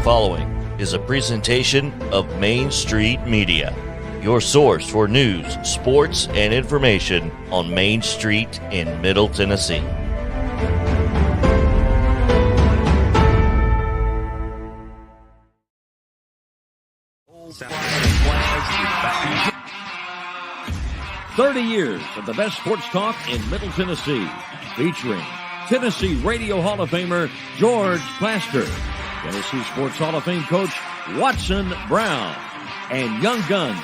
Following is a presentation of Main Street Media, your source for news, sports, and information on Main Street in Middle Tennessee. Flags. 30 years of the best sports talk in Middle Tennessee, featuring Tennessee Radio Hall of Famer George Plaster, Tennessee Sports Hall of Fame coach Watson Brown, and Young Guns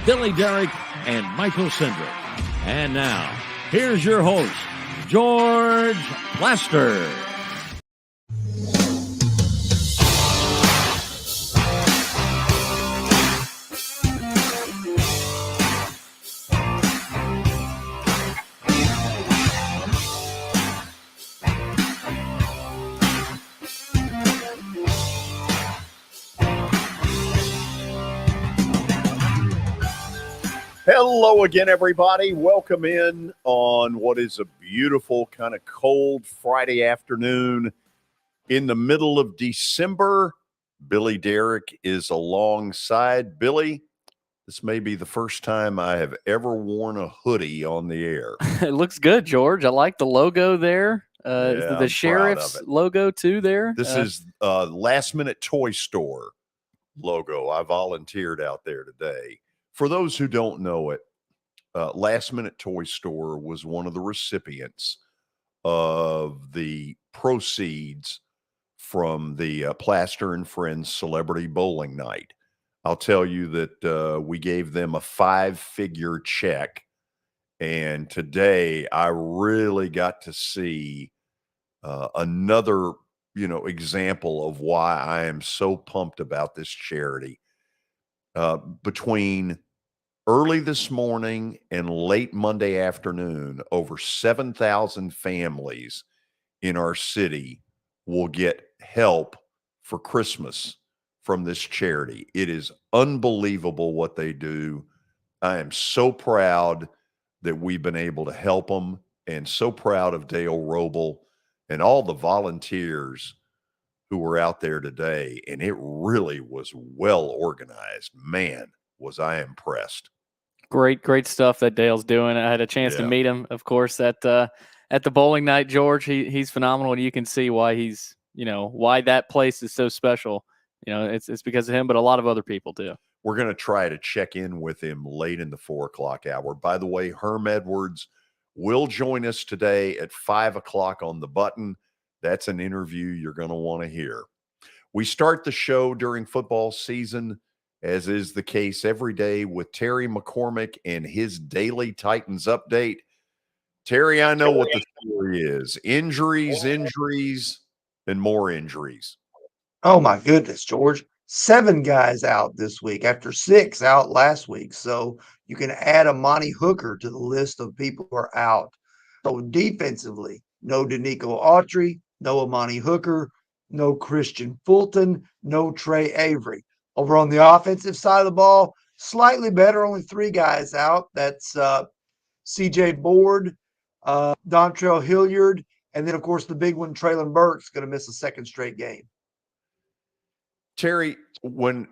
Billy Derrick and Michael Cindric. And now, here's your host, George Plaster. Hello again, everybody. Welcome in on what is a beautiful, kind of cold Friday afternoon in the middle of December. Billy Derrick is alongside. Billy, this may be the first time I have ever worn a hoodie on the air. It looks good, George. I like the logo there. Yeah, the Sheriff's logo, too, there. This is Last Minute Toy Store logo. I volunteered out there today. For those who don't know it, Last Minute Toy Store was one of the recipients of the proceeds from the Plaster and Friends Celebrity Bowling Night. I'll tell you that we gave them a 5-figure check, and today I really got to see another, example of why I am so pumped about this charity. Between early this morning and late Monday afternoon, over 7,000 families in our city will get help for Christmas from this charity. It is unbelievable what they do. I am so proud that we've been able to help them, and so proud of Dale Roble and all the volunteers who were out there today. And it really was well organized. Man, was I impressed. Great stuff that Dale's doing. I had a chance to meet him, of course, at the bowling night, George. He's phenomenal, and you can see why he's, why that place is so special. It's because of him, but a lot of other people too. We're going to try to check in with him late in the 4 o'clock hour. By the way, Herm Edwards will join us today at 5 o'clock on the button. That's an interview you're going to want to hear. We start the show during football season, as is the case every day, with Terry McCormick and his daily Titans update. Terry, I know what the story is. Injuries, and more injuries. Oh, my goodness, George. 7 guys out this week after 6 out last week. So you can add Amani Hooker to the list of people who are out. So defensively, no Danico Autry, no Amani Hooker, no Christian Fulton, no Trey Avery. Over on the offensive side of the ball, slightly better, only 3 guys out. That's C.J. Board, Dontrell Hilliard, and then, of course, the big one, Traylon Burks, going to miss a 2nd straight game. Terry, when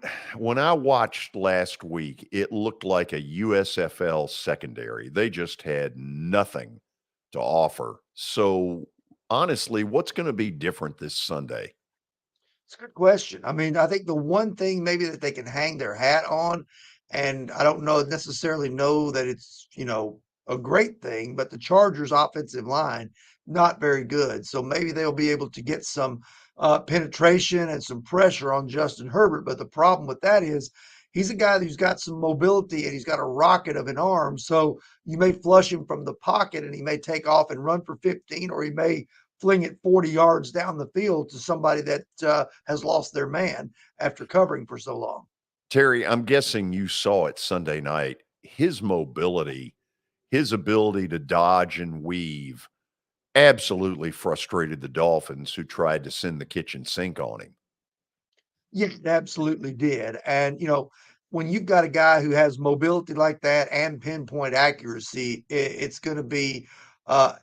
I watched last week, it looked like a USFL secondary. They just had nothing to offer. So, honestly, what's going to be different this Sunday? It's a good question. I mean, I think the one thing maybe that they can hang their hat on, and I don't necessarily know that it's, a great thing, but the Chargers offensive line, not very good. So maybe they'll be able to get some penetration and some pressure on Justin Herbert. But the problem with that is he's a guy who's got some mobility and he's got a rocket of an arm. So you may flush him from the pocket and he may take off and run for 15, or he may fling it 40 yards down the field to somebody that has lost their man after covering for so long. Terry, I'm guessing you saw it Sunday night. His mobility, his ability to dodge and weave absolutely frustrated the Dolphins, who tried to send the kitchen sink on him. Yeah, it absolutely did. And, when you've got a guy who has mobility like that and pinpoint accuracy, it's going to be, a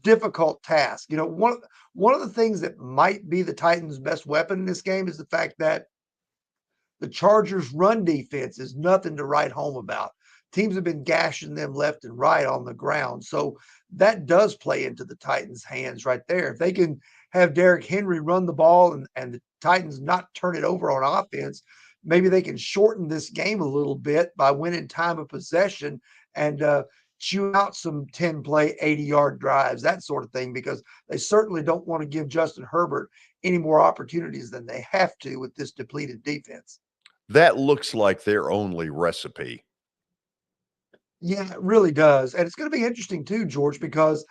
difficult task. One of the things that might be the Titans' best weapon in this game is the fact that the Chargers' run defense is nothing to write home about. Teams have been gashing them left and right on the ground. So that does play into the Titans' hands right there. If they can have Derrick Henry run the ball and the Titans not turn it over on offense, maybe they can shorten this game a little bit by winning time of possession and chew out some 10-play, 80-yard drives, that sort of thing, because they certainly don't want to give Justin Herbert any more opportunities than they have to with this depleted defense. That looks like their only recipe. Yeah, it really does. And it's going to be interesting too, George, because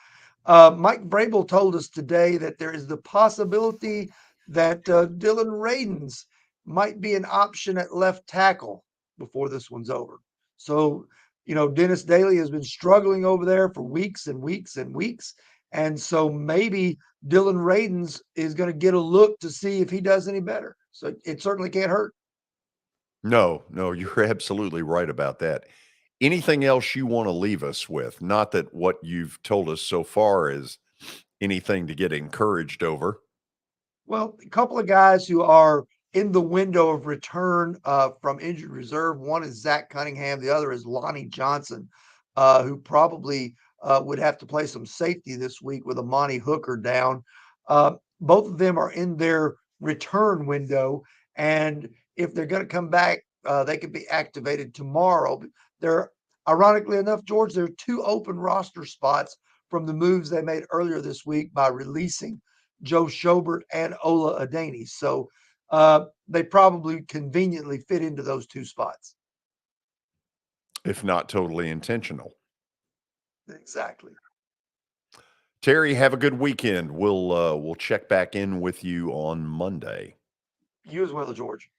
Mike Vrabel told us today that there is the possibility that Dylan Radins might be an option at left tackle before this one's over. So, Dennis Daly has been struggling over there for weeks and weeks and weeks. And so maybe Dylan Radins is going to get a look to see if he does any better. So it certainly can't hurt. No, you're absolutely right about that. Anything else you want to leave us with? Not that what you've told us so far is anything to get encouraged over. Well, a couple of guys who are in the window of return from injured reserve. One is Zach Cunningham. The other is Lonnie Johnson, who probably would have to play some safety this week with Amani Hooker down. Both of them are in their return window. And if they're going to come back, they could be activated tomorrow. They're, ironically enough, George, there are 2 open roster spots from the moves they made earlier this week by releasing Joe Schobert and Ola Adeni. So they probably conveniently fit into those 2 spots. If not totally intentional. Exactly. Terry, have a good weekend. We'll check back in with you on Monday. You as well, George.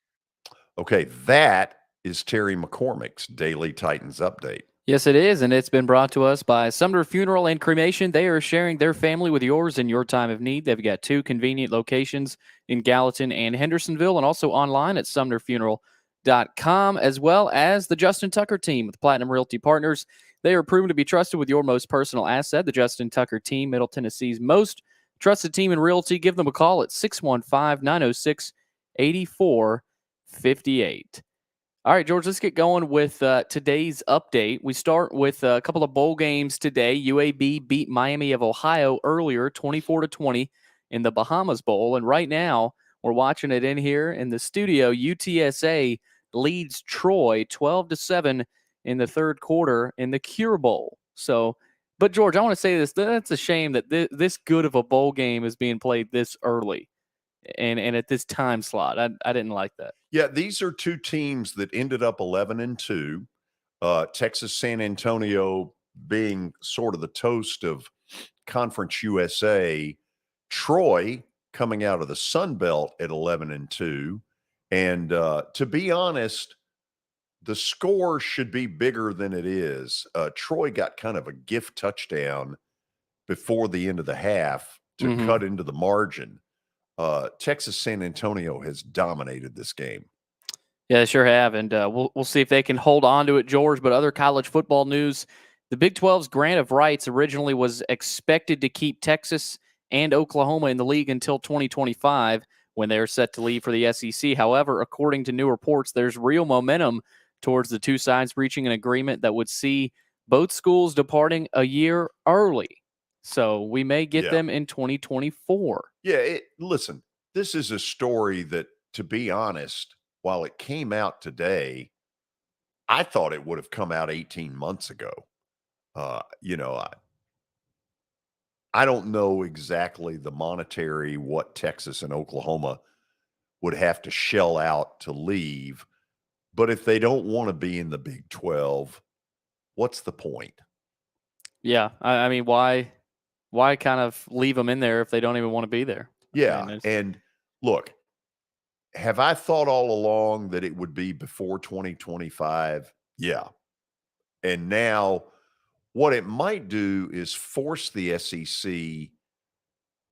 Okay, that is Terry McCormick's Daily Titans Update. Yes, it is, and it's been brought to us by Sumner Funeral and Cremation. They are sharing their family with yours in your time of need. They've got 2 convenient locations in Gallatin and Hendersonville, and also online at sumnerfuneral.com, as well as the Justin Tucker team with Platinum Realty Partners. They are proven to be trusted with your most personal asset. The Justin Tucker team, Middle Tennessee's most trusted team in realty. Give them a call at 615-906-8458. All right, George, let's get going with today's update. We start with a couple of bowl games today. UAB beat Miami of Ohio earlier, 24-20 in the Bahamas Bowl. And right now, we're watching it in here in the studio. UTSA leads Troy 12-7 in the third quarter in the Cure Bowl. So, but George, I want to say this. That's a shame that this good of a bowl game is being played this early and at this time slot. I didn't like that. Yeah, these are 2 teams that ended up 11-2. Texas San Antonio being sort of the toast of Conference USA. Troy coming out of the Sun Belt at 11-2. And to be honest, the score should be bigger than it is. Troy got kind of a gift touchdown before the end of the half to cut into the margin. Texas San Antonio has dominated this game. Yeah, they sure have, and we'll see if they can hold on to it, George. But other college football news, the Big 12's grant of rights originally was expected to keep Texas and Oklahoma in the league until 2025 when they're set to leave for the SEC. However, according to new reports, there's real momentum towards the 2 sides reaching an agreement that would see both schools departing a year early. So we may get them in 2024. Yeah, listen, this is a story that, to be honest, while it came out today, I thought it would have come out 18 months ago. You know, I don't know exactly the monetary what Texas and Oklahoma would have to shell out to leave, but if they don't want to be in the Big 12, what's the point? Yeah, I mean, why kind of leave them in there if they don't even want to be there? Yeah, I mean, and look, have I thought all along that it would be before 2025? Yeah. And now what it might do is force the SEC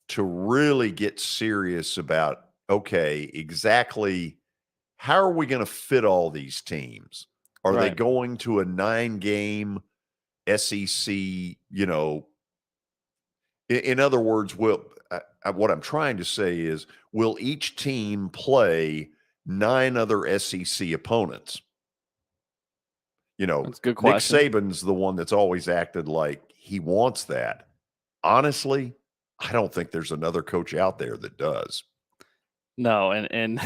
to really get serious about, okay, exactly how are we going to fit all these teams? Are they right. going to a 9-game SEC, you know, in other words, what I'm trying to say is, will each team play 9 other SEC opponents? You know, That's a good Nick question. Saban's the one that's always acted like he wants that. Honestly, I don't think there's another coach out there that does. No, and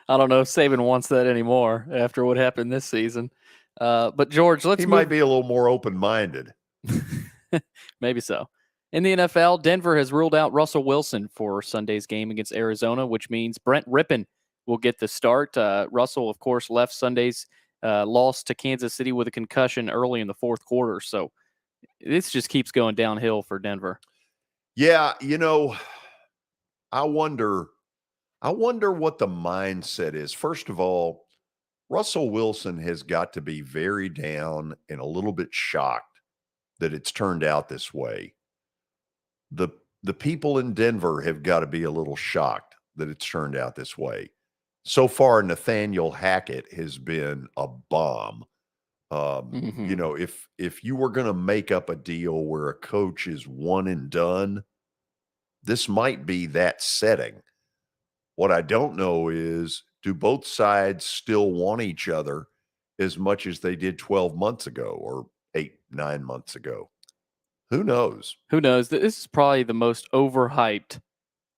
I don't know if Saban wants that anymore after what happened this season. But George, He might be a little more open-minded. Maybe so. In the NFL, Denver has ruled out Russell Wilson for Sunday's game against Arizona, which means Brent Rippon will get the start. Russell, of course, left Sunday's loss to Kansas City with a concussion early in the fourth quarter. So this just keeps going downhill for Denver. Yeah, you know, I wonder what the mindset is. First of all, Russell Wilson has got to be very down and a little bit shocked that it's turned out this way. The people in Denver have got to be a little shocked that it's turned out this way. So far, Nathaniel Hackett has been a bomb. You know, if you were going to make up a deal where a coach is one and done, this might be that setting. What I don't know is, do both sides still want each other as much as they did 12 months ago or 8-9 months ago? Who knows? Who knows? This is probably the most overhyped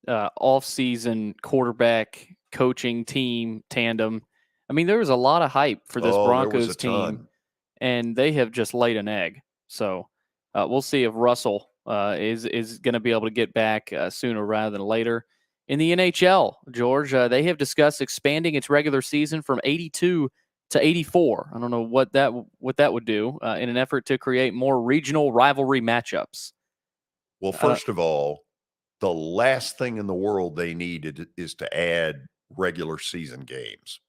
off-season quarterback coaching team tandem. I mean, there was a lot of hype for this Broncos team, and they have just laid an egg. So we'll see if Russell is going to be able to get back sooner rather than later. In the NHL, George, they have discussed expanding its regular season from 82 to 84. I don't know what that would do in an effort to create more regional rivalry matchups. Well, first of all, the last thing in the world they need is to add regular season games.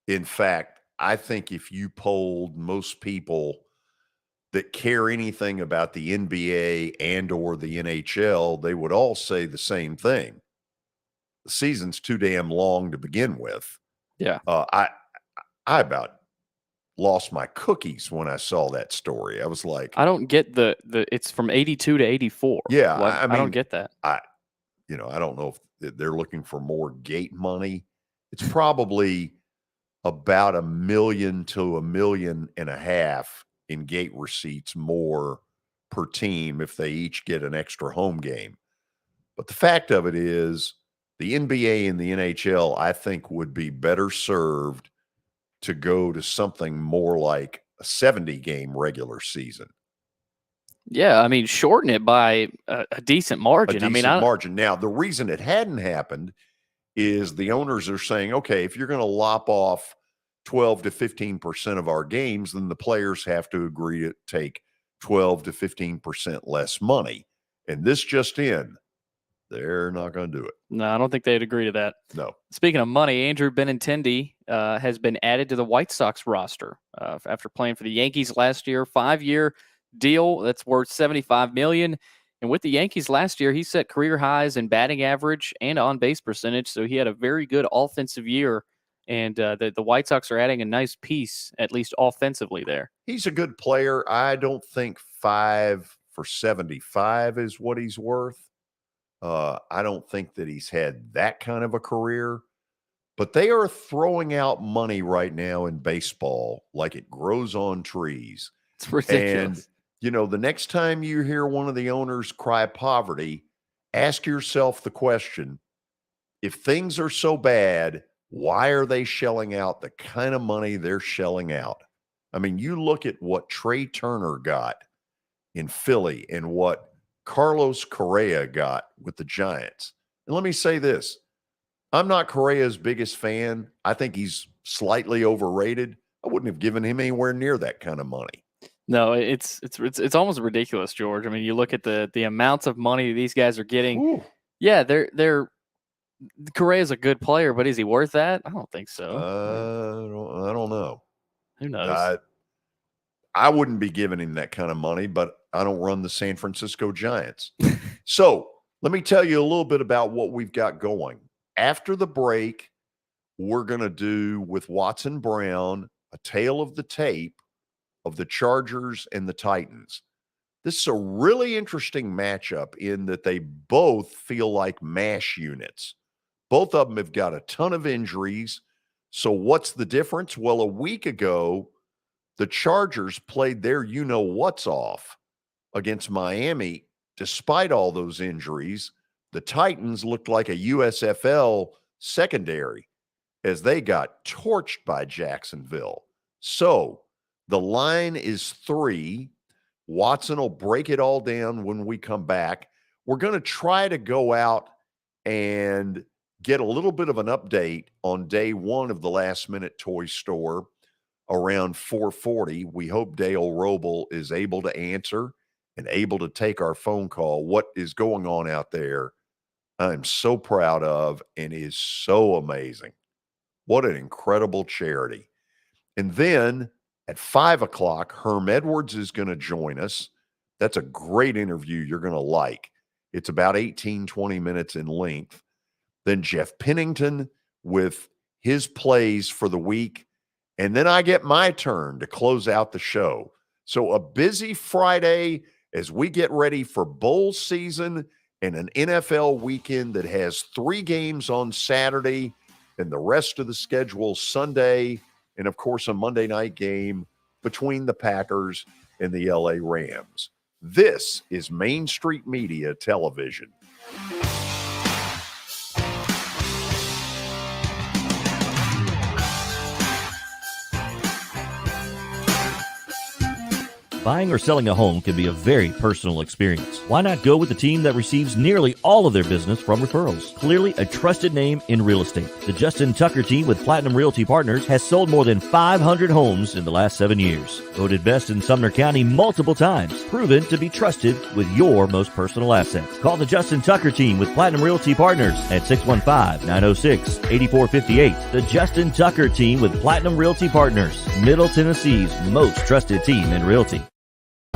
In fact, I think if you polled most people that care anything about the NBA and or the NHL, they would all say the same thing. The season's too damn long to begin with. Yeah. I about lost my cookies when I saw that story. I was like, I don't get the it's from 82 to 84. Yeah, I mean, I don't get that. I don't know if they're looking for more gate money. It's probably about $1 million to $1.5 million in gate receipts more per team if they each get an extra home game. But the fact of it is, the NBA and the NHL, I think, would be better served to go to something more like a 70-game regular season. Yeah, I mean, shorten it by a decent margin. Margin. Now, the reason it hadn't happened is the owners are saying, okay, if you're going to lop off 12 to 15% of our games, then the players have to agree to take 12 to 15% less money. And this just in, they're not going to do it. No, I don't think they'd agree to that. No. Speaking of money, Andrew Benintendi has been added to the White Sox roster after playing for the Yankees last year. 5-year deal that's worth $75 million. And with the Yankees last year, he set career highs in batting average and on-base percentage. So he had a very good offensive year. And the White Sox are adding a nice piece, at least offensively there. He's a good player. I don't think 5 for 75 is what he's worth. I don't think that he's had that kind of a career. But they are throwing out money right now in baseball like it grows on trees. It's ridiculous. And, the next time you hear one of the owners cry poverty, ask yourself the question, if things are so bad, why are they shelling out the kind of money they're shelling out? I mean, you look at what Trey Turner got in Philly and what Carlos Correa got with the Giants. And let me say this. I'm not Correa's biggest fan. I think he's slightly overrated. I wouldn't have given him anywhere near that kind of money. No, it's almost ridiculous, George. I mean, you look at the amounts of money these guys are getting. Ooh. Yeah, they're Correa's a good player, but is he worth that? I don't think so. I don't know. Who knows? I wouldn't be giving him that kind of money, but I don't run the San Francisco Giants. So let me tell you a little bit about what we've got going. After the break, we're going to do with Watson Brown a tale of the tape of the Chargers and the Titans. This is a really interesting matchup in that they both feel like MASH units. Both of them have got a ton of injuries. So what's the difference? Well, a week ago, the Chargers played their you-know-what's off against Miami. Despite all those injuries, the Titans looked like a USFL secondary as they got torched by Jacksonville. So the line is 3. Watson will break it all down when we come back. We're going to try to go out and get a little bit of an update on day 1 of the Last Minute Toy Store around 4:40. We hope Dale Roble is able to answer and able to take our phone call. What is going on out there, I'm so proud of and is so amazing. What an incredible charity. And then at 5 o'clock, Herm Edwards is going to join us. That's a great interview you're going to like. It's about 18, 20 minutes in length. Then Jeff Pennington with his plays for the week. And then I get my turn to close out the show. So a busy Friday as we get ready for bowl season and an NFL weekend that has 3 games on Saturday and the rest of the schedule Sunday, and of course a Monday night game between the Packers and the LA Rams. This is Main Street Media Television. Buying or selling a home can be a very personal experience. Why not go with the team that receives nearly all of their business from referrals? Clearly a trusted name in real estate. The Justin Tucker team with Platinum Realty Partners has sold more than 500 homes in the last 7 years. Voted best in Sumner County multiple times. Proven to be trusted with your most personal assets. Call the Justin Tucker team with Platinum Realty Partners at 615-906-8458. The Justin Tucker team with Platinum Realty Partners, Middle Tennessee's most trusted team in realty.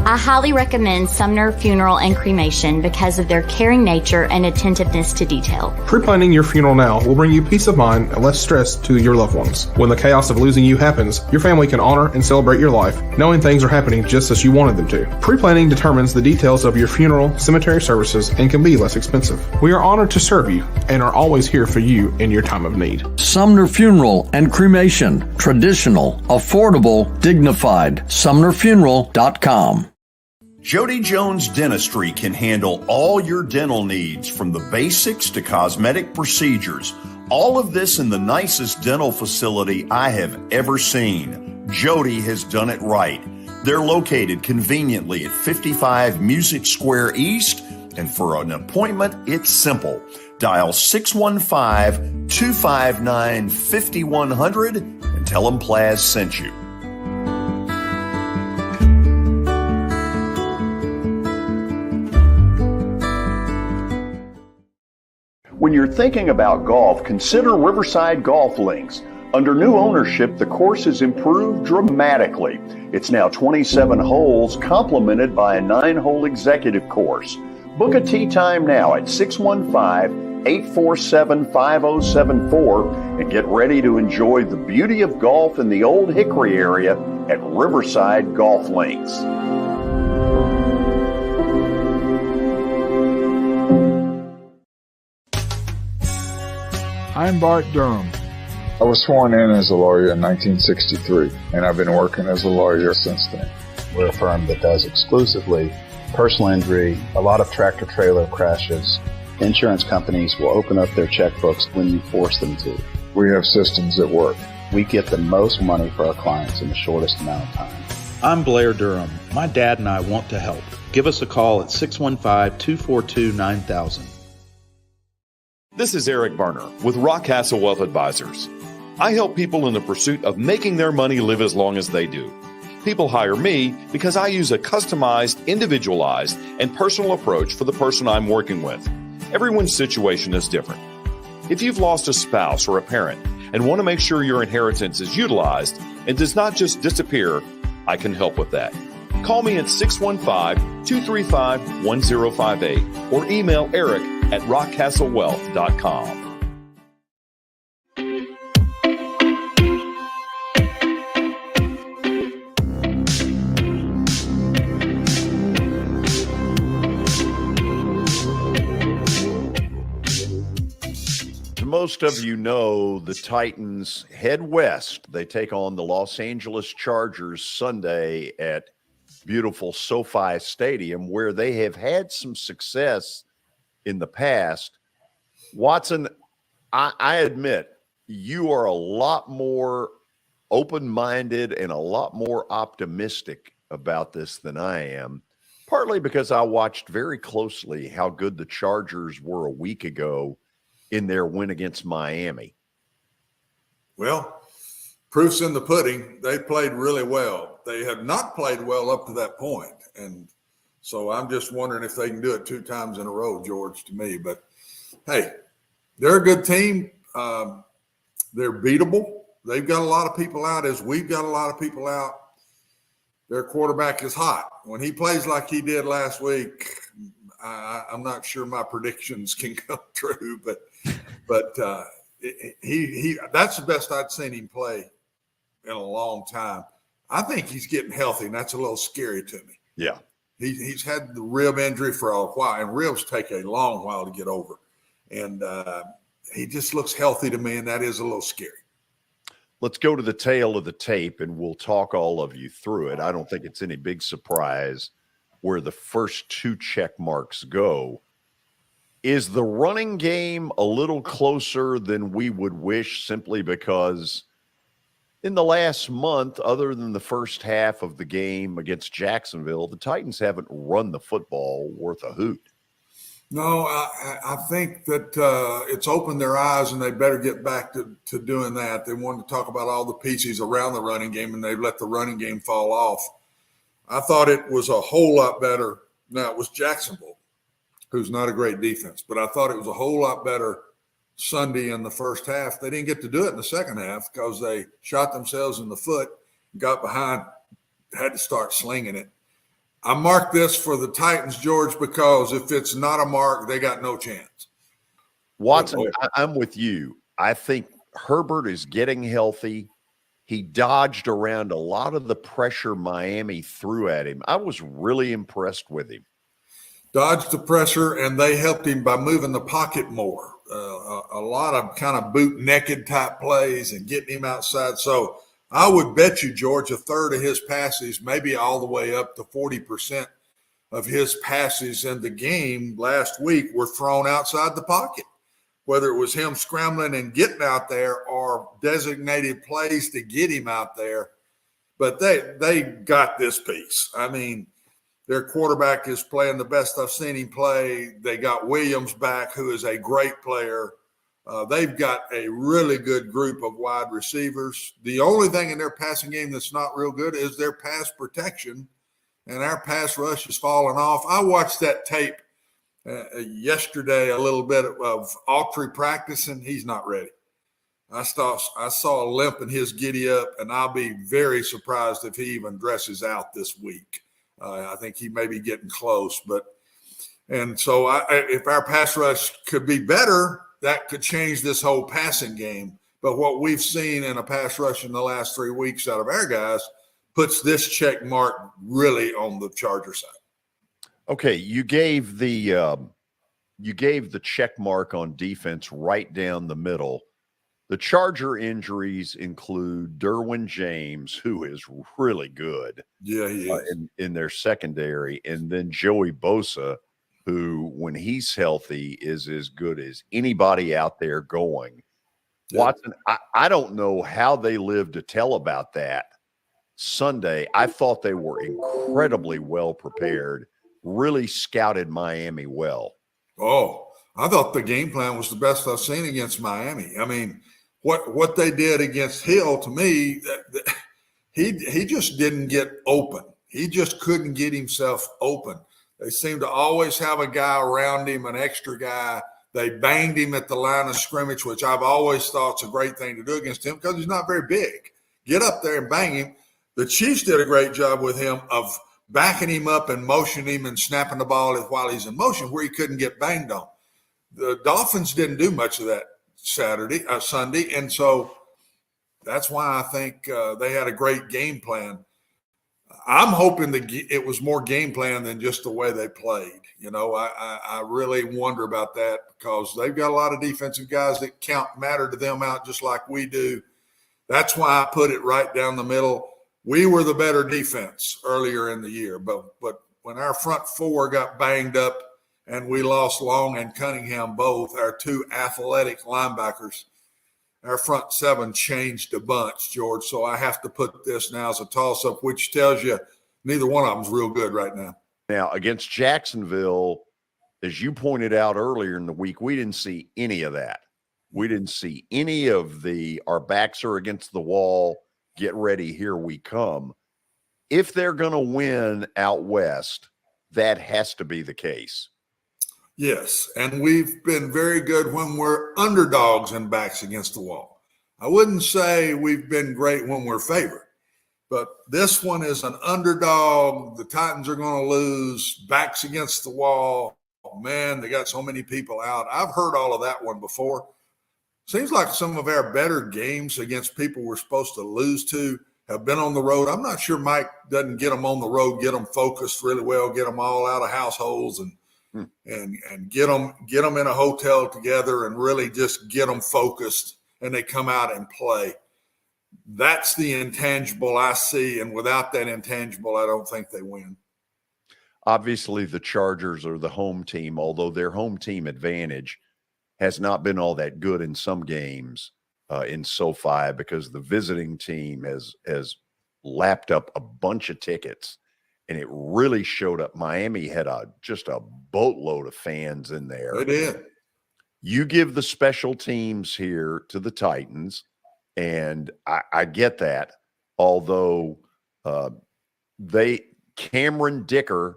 I highly recommend Sumner Funeral and Cremation because of their caring nature and attentiveness to detail. Pre-planning your funeral now will bring you peace of mind and less stress to your loved ones. When the chaos of losing you happens, your family can honor and celebrate your life, knowing things are happening just as you wanted them to. Pre-planning determines the details of your funeral, cemetery services, and can be less expensive. We are honored to serve you and are always here for you in your time of need. Sumner Funeral and Cremation. Traditional, affordable, dignified. SumnerFuneral.com. Jody Jones Dentistry can handle all your dental needs, from the basics to cosmetic procedures. All of this in the nicest dental facility I have ever seen. Jody has done it right. They're located conveniently at 55 Music Square East, and for an appointment, it's simple. Dial 615-259-5100 and tell them Plaz sent you. When you're thinking about golf, consider Riverside Golf Links. Under new ownership, the course has improved dramatically. It's now 27 holes, complemented by a 9-hole executive course. Book a tee time now at 615-847-5074 and get ready to enjoy the beauty of golf in the Old Hickory area at Riverside Golf Links. I'm Bart Durham. I was sworn in as a lawyer in 1963, and I've been working as a lawyer since then. We're a firm that does exclusively personal injury, a lot of tractor-trailer crashes, Insurance companies will open up their checkbooks when you force them to. We have systems that work. We get the most money for our clients in the shortest amount of time. I'm Blair Durham. My dad and I want to help. Give us a call at 615-242-9000. This is Eric Berner with Rockcastle Wealth Advisors. I help people in the pursuit of making their money live as long as they do. People hire me because I use a customized, individualized, and personal approach for the person I'm working with. Everyone's situation is different. If you've lost a spouse or a parent and want to make sure your inheritance is utilized and does not just disappear, I can help with that. Call me at 615-235-1058 or email Eric at rockcastlewealth.com. Most of you know the Titans head west. They take on the Los Angeles Chargers Sunday at beautiful SoFi Stadium, where they have had some success in the past. Watson, I admit you are a lot more open-minded and a lot more optimistic about this than I am, partly because I watched very closely how good the Chargers were a week ago in their win against Miami. Well, proof's in the pudding. They played really well. They have not played well up to that point. And so I'm just wondering if they can do it 2 times in a row, George, to me. But, hey, they're a good team. They're beatable. They've got a lot of people out as we've got a lot of people out. Their quarterback is hot. When he plays like he did last week, I'm not sure my predictions can come true, but he that's the best I'd seen him play in a long time. I think he's getting healthy, and that's a little scary to me. Yeah. He's had the rib injury for a while, and ribs take a long while to get over. And he just looks healthy to me, and that is a little scary. Let's go to the tail of the tape, and we'll talk all of you through it. I don't think it's any big surprise where the first 2 check marks go. Is the running game a little closer than we would wish, simply because in the last month, other than the first half of the game against Jacksonville, the Titans haven't run the football worth a hoot? No, I think that it's opened their eyes, and they better get back to doing that. They wanted to talk about all the pieces around the running game, and they let the running game fall off. I thought it was a whole lot better. Now, it was Jacksonville, who's not a great defense, but I thought it was a whole lot better Sunday in the first half. They didn't get to do it in the second half because they shot themselves in the foot, got behind, had to start slinging it. I marked this for the Titans, George, because if it's not a mark, they got no chance. Watson, I'm with you. I think Herbert is getting healthy. He dodged around a lot of the pressure Miami threw at him. I was really impressed with him. Dodged the pressure, and they helped him by moving the pocket more. A lot of kind of boot naked type plays and getting him outside. So I would bet you, George, a third of his passes, maybe all the way up to 40% of his passes in the game last week were thrown outside the pocket, whether it was him scrambling and getting out there or designated plays to get him out there. But they got this piece. I mean, their quarterback is playing the best I've seen him play. They got Williams back, who is a great player. They've got a really good group of wide receivers. The only thing in their passing game that's not real good is their pass protection, and our pass rush is falling off. I watched that tape yesterday, a little bit of Autry practicing. He's not ready. I saw a limp in his giddy up, and I'll be very surprised if he even dresses out this week. I think he may be getting close, and so if our pass rush could be better, that could change this whole passing game. But what we've seen in a pass rush in the last 3 weeks out of our guys puts this check mark really on the Charger side. Okay, you gave the check mark on defense right down the middle. The Charger injuries include Derwin James, who is really good. Yeah, he is. In their secondary, and then Joey Bosa, who, when he's healthy, is as good as anybody out there going. Watson, I don't know how they lived to tell about that Sunday. I thought they were incredibly well prepared, really scouted Miami well. Oh, I thought the game plan was the best I've seen against Miami. I mean, what they did against Hill, to me, he just didn't get open. He just couldn't get himself open. They seemed to always have a guy around him, an extra guy. They banged him at the line of scrimmage, which I've always thought is a great thing to do against him because he's not very big. Get up there and bang him. The Chiefs did a great job with him of backing him up and motioning him and snapping the ball while he's in motion where he couldn't get banged on. The Dolphins didn't do much of that Sunday, and so that's why I think they had a great game plan. I'm hoping it was more game plan than just the way they played. You know, I really wonder about that because they've got a lot of defensive guys that matter to them out just like we do. That's why I put it right down the middle. We were the better defense earlier in the year, but when our front four got banged up and we lost Long and Cunningham both, our two athletic linebackers, our front seven changed a bunch, George. So I have to put this now as a toss-up, which tells you neither one of them's real good right now. Now, against Jacksonville, as you pointed out earlier in the week, we didn't see any of that. We didn't see any of our backs are against the wall, get ready, here we come. If they're going to win out west, that has to be the case. Yes, and we've been very good when we're underdogs and backs against the wall. I wouldn't say we've been great when we're favored, but this one is an underdog. The Titans are going to lose, backs against the wall. Oh, man, they got so many people out. I've heard all of that one before. Seems like some of our better games against people we're supposed to lose to have been on the road. I'm not sure Mike doesn't get them on the road, get them focused really well, get them all out of households and get them in a hotel together and really just get them focused, and they come out and play. That's the intangible I see, and without that intangible, I don't think they win. Obviously, the Chargers are the home team, although their home team advantage has not been all that good in some games in SoFi because the visiting team has lapped up a bunch of tickets. And it really showed up. Miami had just a boatload of fans in there. They did. You give the special teams here to the Titans, and I get that. Although Cameron Dicker,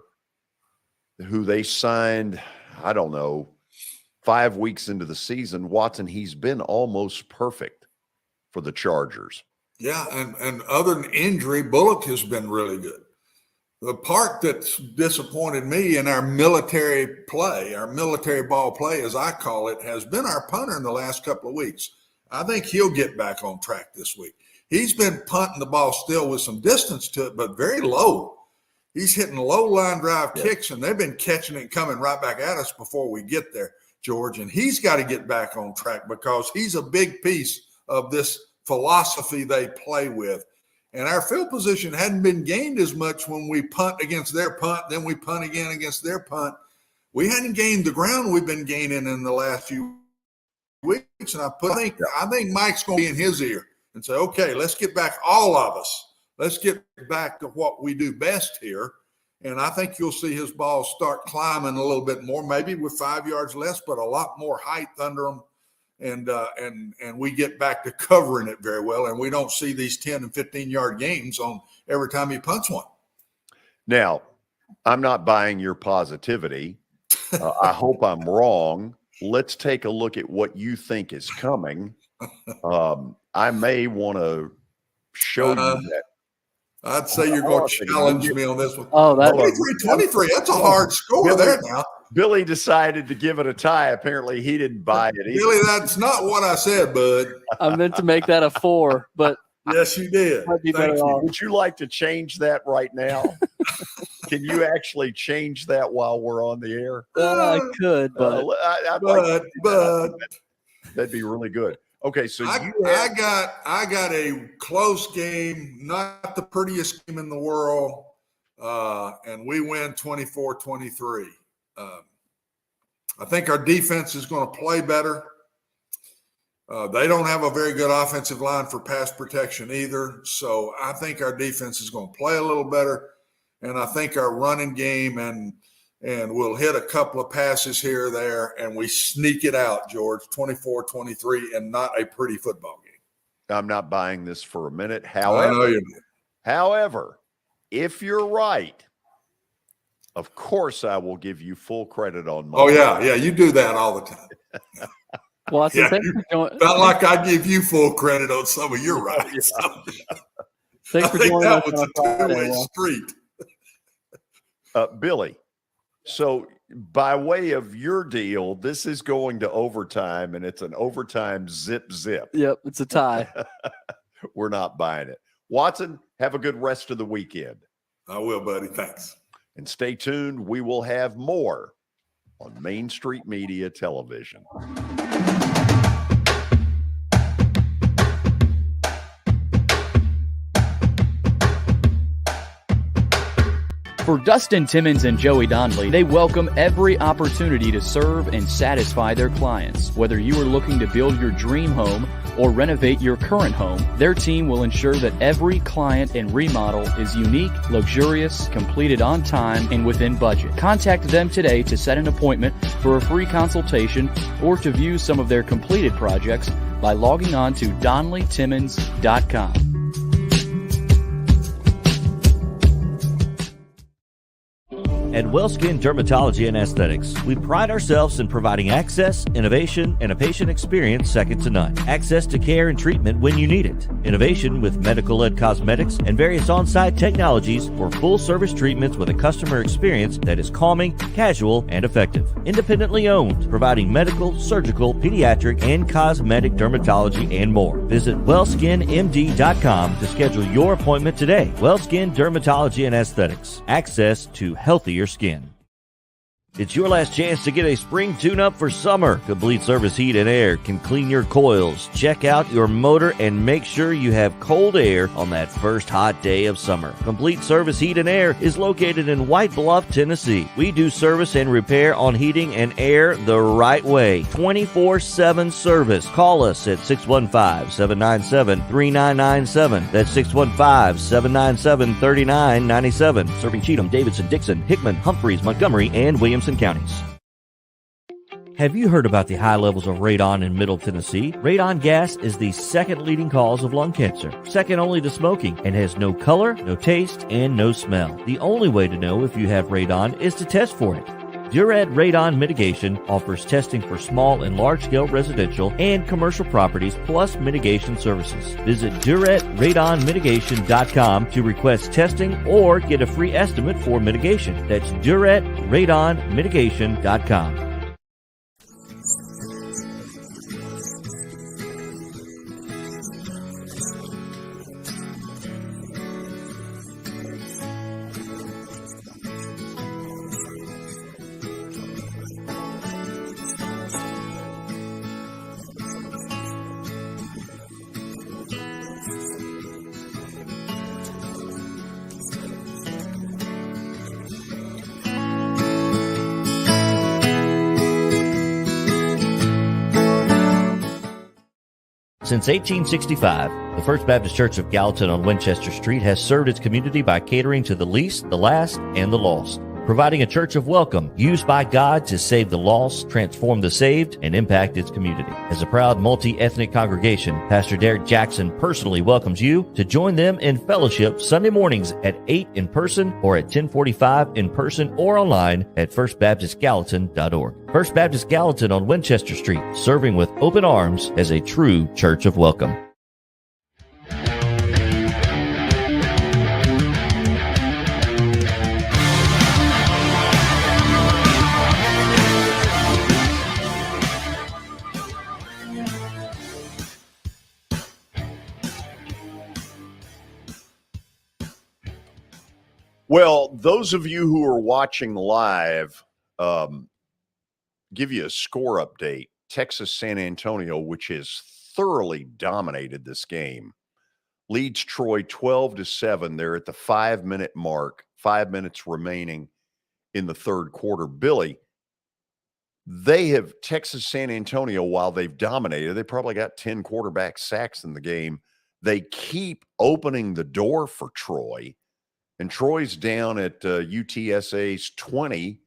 who they signed, I don't know, 5 weeks into the season, Watson, he's been almost perfect for the Chargers. Yeah, and other than injury, Bullock has been really good. The part that's disappointed me in our military play, our military ball play, as I call it, has been our punter in the last couple of weeks. I think he'll get back on track this week. He's been punting the ball still with some distance to it, but very low. He's hitting low line drive kicks, and they've been catching it and coming right back at us before we get there, George. And he's got to get back on track because he's a big piece of this philosophy they play with. And our field position hadn't been gained as much when we punt against their punt, then we punt again against their punt. We hadn't gained the ground we've been gaining in the last few weeks. And I think Mike's going to be in his ear and say, okay, let's get back, all of us. Let's get back to what we do best here. And I think you'll see his ball start climbing a little bit more, maybe with 5 yards less, but a lot more height under them. And we get back to covering it very well, and we don't see these 10 and 15-yard gains on every time he punts one. Now, I'm not buying your positivity. I hope I'm wrong. Let's take a look at what you think is coming. I may want to show you that. I'd say you're going to challenge me on this one. Oh, that's 23-23. That's a hard score there now. Billy decided to give it a tie. Apparently, he didn't buy it either. Billy, that's not what I said, bud. I meant to make that a 4, but yes, you did. Thank you. Would you like to change that right now? Can you actually change that while we're on the air? I could, but that'd be really good. Okay, so I got a close game, not the prettiest game in the world, and we win 24-23. I think our defense is going to play better. They don't have a very good offensive line for pass protection either. So I think our defense is going to play a little better. And I think our running game and we'll hit a couple of passes here or there, and we sneak it out, George, 24-23, and not a pretty football game. I'm not buying this for a minute. I know you do. However, if you're right, of course I will give you full credit on my. Oh, yeah, you do that all the time. Well, not like I give you full credit on some of your rights. Thanks for joining us on a two-way street. Billy, so by way of your deal, this is going to overtime, and it's an overtime zip. Yep, it's a tie. We're not buying it. Watson, have a good rest of the weekend. I will, buddy. Thanks. And stay tuned. We will have more on Main Street Media Television. For Dustin Timmons and Joey Donnelly, they welcome every opportunity to serve and satisfy their clients. Whether you are looking to build your dream home or renovate your current home, their team will ensure that every client and remodel is unique, luxurious, completed on time, and within budget. Contact them today to set an appointment for a free consultation or to view some of their completed projects by logging on to DonnellyTimmons.com. At WellSkin Dermatology and Aesthetics, we pride ourselves in providing access, innovation, and a patient experience second to none. Access to care and treatment when you need it. Innovation with medical-led cosmetics and various on-site technologies for full-service treatments with a customer experience that is calming, casual, and effective. Independently owned, providing medical, surgical, pediatric, and cosmetic dermatology and more. Visit WellSkinMD.com to schedule your appointment today. WellSkin Dermatology and Aesthetics. Access to healthier skin. It's your last chance to get a spring tune-up for summer. Complete Service Heat and Air can clean your coils, check out your motor, and make sure you have cold air on that first hot day of summer. Complete Service Heat and Air is located in White Bluff, Tennessee. We do service and repair on heating and air the right way. 24/7 service. Call us at 615-797-3997. That's 615-797-3997. Serving Cheatham, Davidson, Dixon, Hickman, Humphreys, Montgomery, and Williamson counties. Have you heard about the high levels of radon in Middle Tennessee? Radon gas is the second leading cause of lung cancer, second only to smoking, and has no color, no taste, and no smell. The only way to know if you have radon is to test for it. Duret Radon Mitigation offers testing for small and large-scale residential and commercial properties, plus mitigation services. Visit DuretRadonMitigation.com to request testing or get a free estimate for mitigation. That's DuretRadonMitigation.com. Since 1865, the First Baptist Church of Gallatin on Winchester Street has served its community by catering to the least, the last, and the lost, providing a church of welcome used by God to save the lost, transform the saved, and impact its community. As a proud multi-ethnic congregation, Pastor Derek Jackson personally welcomes you to join them in fellowship Sunday mornings at 8 in person or at 1045 in person or online at firstbaptistgallatin.org. First Baptist Gallatin on Winchester Street, serving with open arms as a true church of welcome. Well, those of you who are watching live, give you a score update. Texas San Antonio, which has thoroughly dominated this game, leads Troy 12-7. They're at the 5-minute mark, 5 minutes remaining in the third quarter. Billy, Texas San Antonio, while they've dominated, they probably got 10 quarterback sacks in the game. They keep opening the door for Troy, and Troy's down at UTSA's 20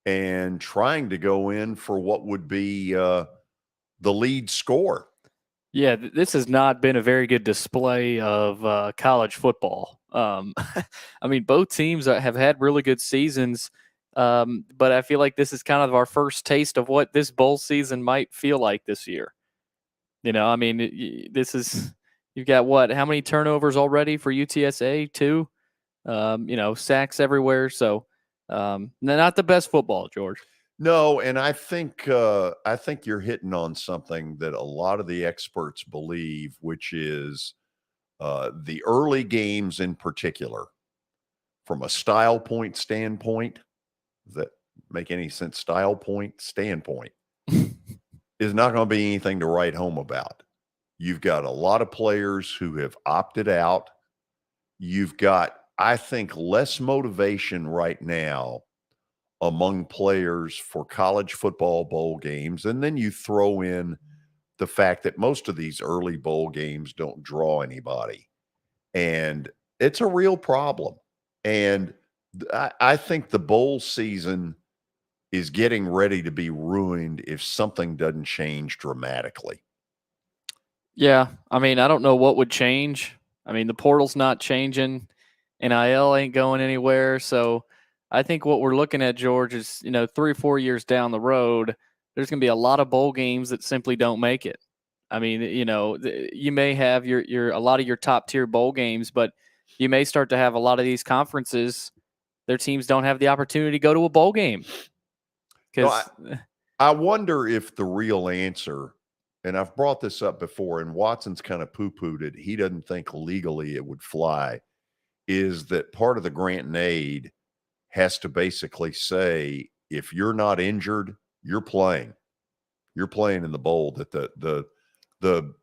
and trying to go in for what would be the lead score. Yeah, this has not been a very good display of college football. I mean, both teams have had really good seasons, but I feel like this is kind of our first taste of what this bowl season might feel like this year. I mean, you've got what? How many turnovers already for UTSA? 2. Sacks everywhere. So, not the best football, George. No, and I think you're hitting on something that a lot of the experts believe, which is the early games in particular, from a style point standpoint. Does that make any sense? Style point standpoint is not going to be anything to write home about. You've got a lot of players who have opted out. You've got, I think, less motivation right now among players for college football bowl games. And then you throw in the fact that most of these early bowl games don't draw anybody. And it's a real problem. And I think the bowl season is getting ready to be ruined if something doesn't change dramatically. Yeah. I mean, I don't know what would change. I mean, the portal's not changing. NIL ain't going anywhere. So I think what we're looking at, George, is, 3 or 4 years down the road, there's going to be a lot of bowl games that simply don't make it. I mean, you may have a lot of your top tier bowl games, but you may start to have a lot of these conferences, their teams don't have the opportunity to go to a bowl game. I wonder if the real answer, and I've brought this up before, and Watson's kind of poo-pooed it, he doesn't think legally it would fly, is that part of the grant and aid has to basically say, if you're not injured, you're playing. You're playing in the bowl. That the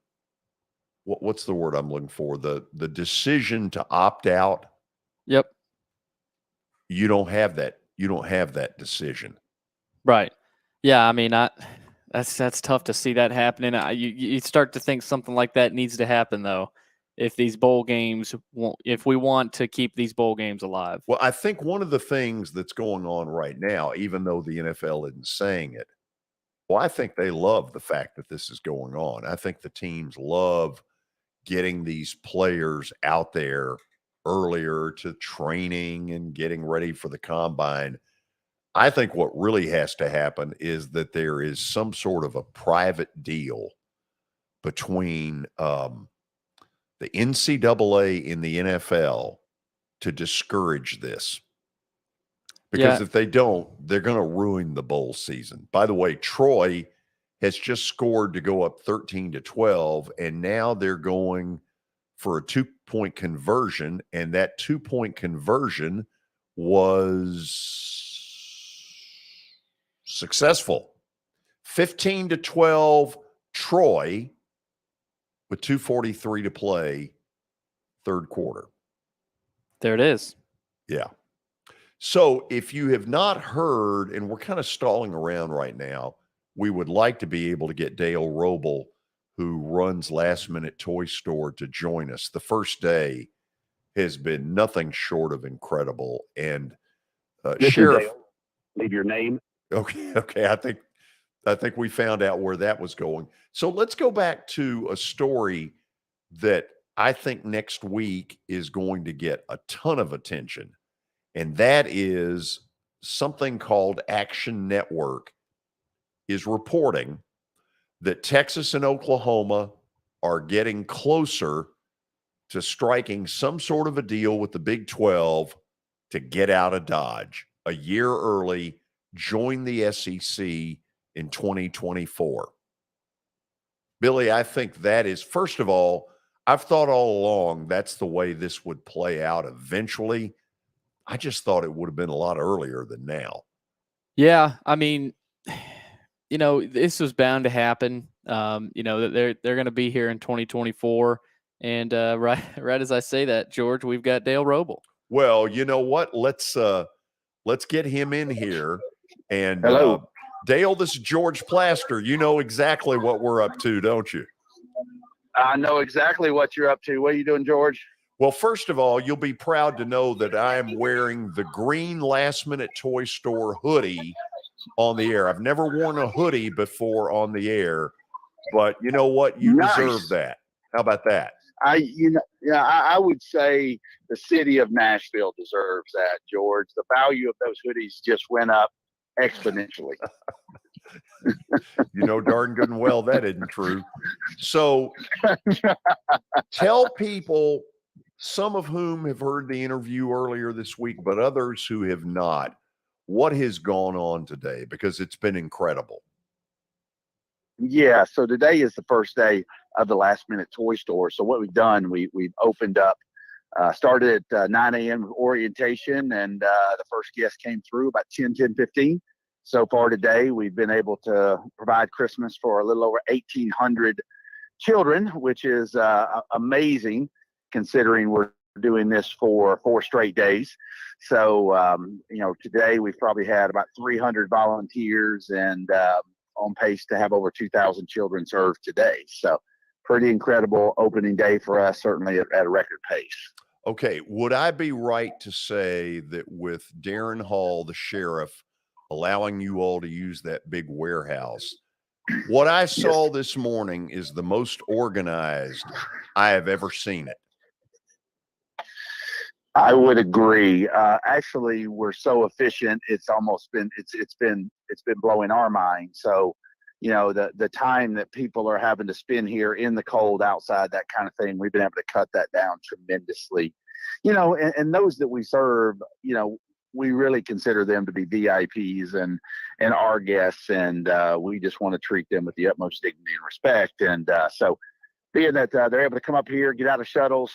what's the word I'm looking for? The decision to opt out. Yep. You don't have that. You don't have that decision. Right. Yeah. I mean, that's tough to see that happening. You start to think something like that needs to happen, though, if these bowl games, if we want to keep these bowl games alive. Well, I think one of the things that's going on right now, even though the NFL isn't saying it, well, I think they love the fact that this is going on. I think the teams love getting these players out there earlier to training and getting ready for the combine. I think what really has to happen is that there is some sort of a private deal between the NCAA and the NFL to discourage this. Because if they don't, they're going to ruin the bowl season. By the way, Troy has just scored to go up 13-12, and now they're going for a 2-point conversion, and that 2-point conversion was successful. 15-12 Troy with 2:43 to play, third quarter. There it is. Yeah. So if you have not heard, and we're kind of stalling around right now, we would like to be able to get Dale Roble, who runs Last Minute Toy Store, to join us. The first day has been nothing short of incredible. And Sheriff, leave your name. Okay. I think we found out where that was going. So let's go back to a story that I think next week is going to get a ton of attention. And that is something called Action Network is reporting that Texas and Oklahoma are getting closer to striking some sort of a deal with the Big 12 to get out of Dodge a year early, join the SEC in 2024. Billy, I think that is, first of all, I've thought all along that's the way this would play out eventually. I just thought it would have been a lot earlier than now. Yeah, I mean, this was bound to happen. They're going to be here in 2024, and right as I say that, George, we've got Dale Roble. Well, you know what? Let's get him in here. And hello. Dale, this is George Plaster. You know exactly what we're up to, don't you? I know exactly what you're up to. What are you doing, George? Well, first of all, you'll be proud to know that I am wearing the green Last Minute Toy Store hoodie on the air. I've never worn a hoodie before on the air, but you know what? You deserve that. How about that? I would say the city of Nashville deserves that, George. The value of those hoodies just went up exponentially. You know darn good and well that isn't true. So tell people, some of whom have heard the interview earlier this week, but others who have not, what has gone on today, because it's been incredible. Yeah, so today is the first day of the Last Minute Toy Store. So what we've done, we've opened up, started at 9 a.m. with orientation, and the first guest came through about 10:15. So far today, we've been able to provide Christmas for a little over 1,800 children, which is amazing considering we're doing this for 4 straight days. So, today we've probably had about 300 volunteers and on pace to have over 2,000 children served today. So pretty incredible opening day for us, certainly at a record pace. Okay. Would I be right to say that with Darren Hall, the sheriff, allowing you all to use that big warehouse, what I saw this morning is the most organized I have ever seen it? I would agree. Actually, we're so efficient. It's almost been it's been blowing our mind. So, the time that people are having to spend here in the cold, outside, that kind of thing, we've been able to cut that down tremendously. And those that we serve, we really consider them to be VIPs and our guests, and we just want to treat them with the utmost dignity and respect. And so, being that they're able to come up here, get out of shuttles,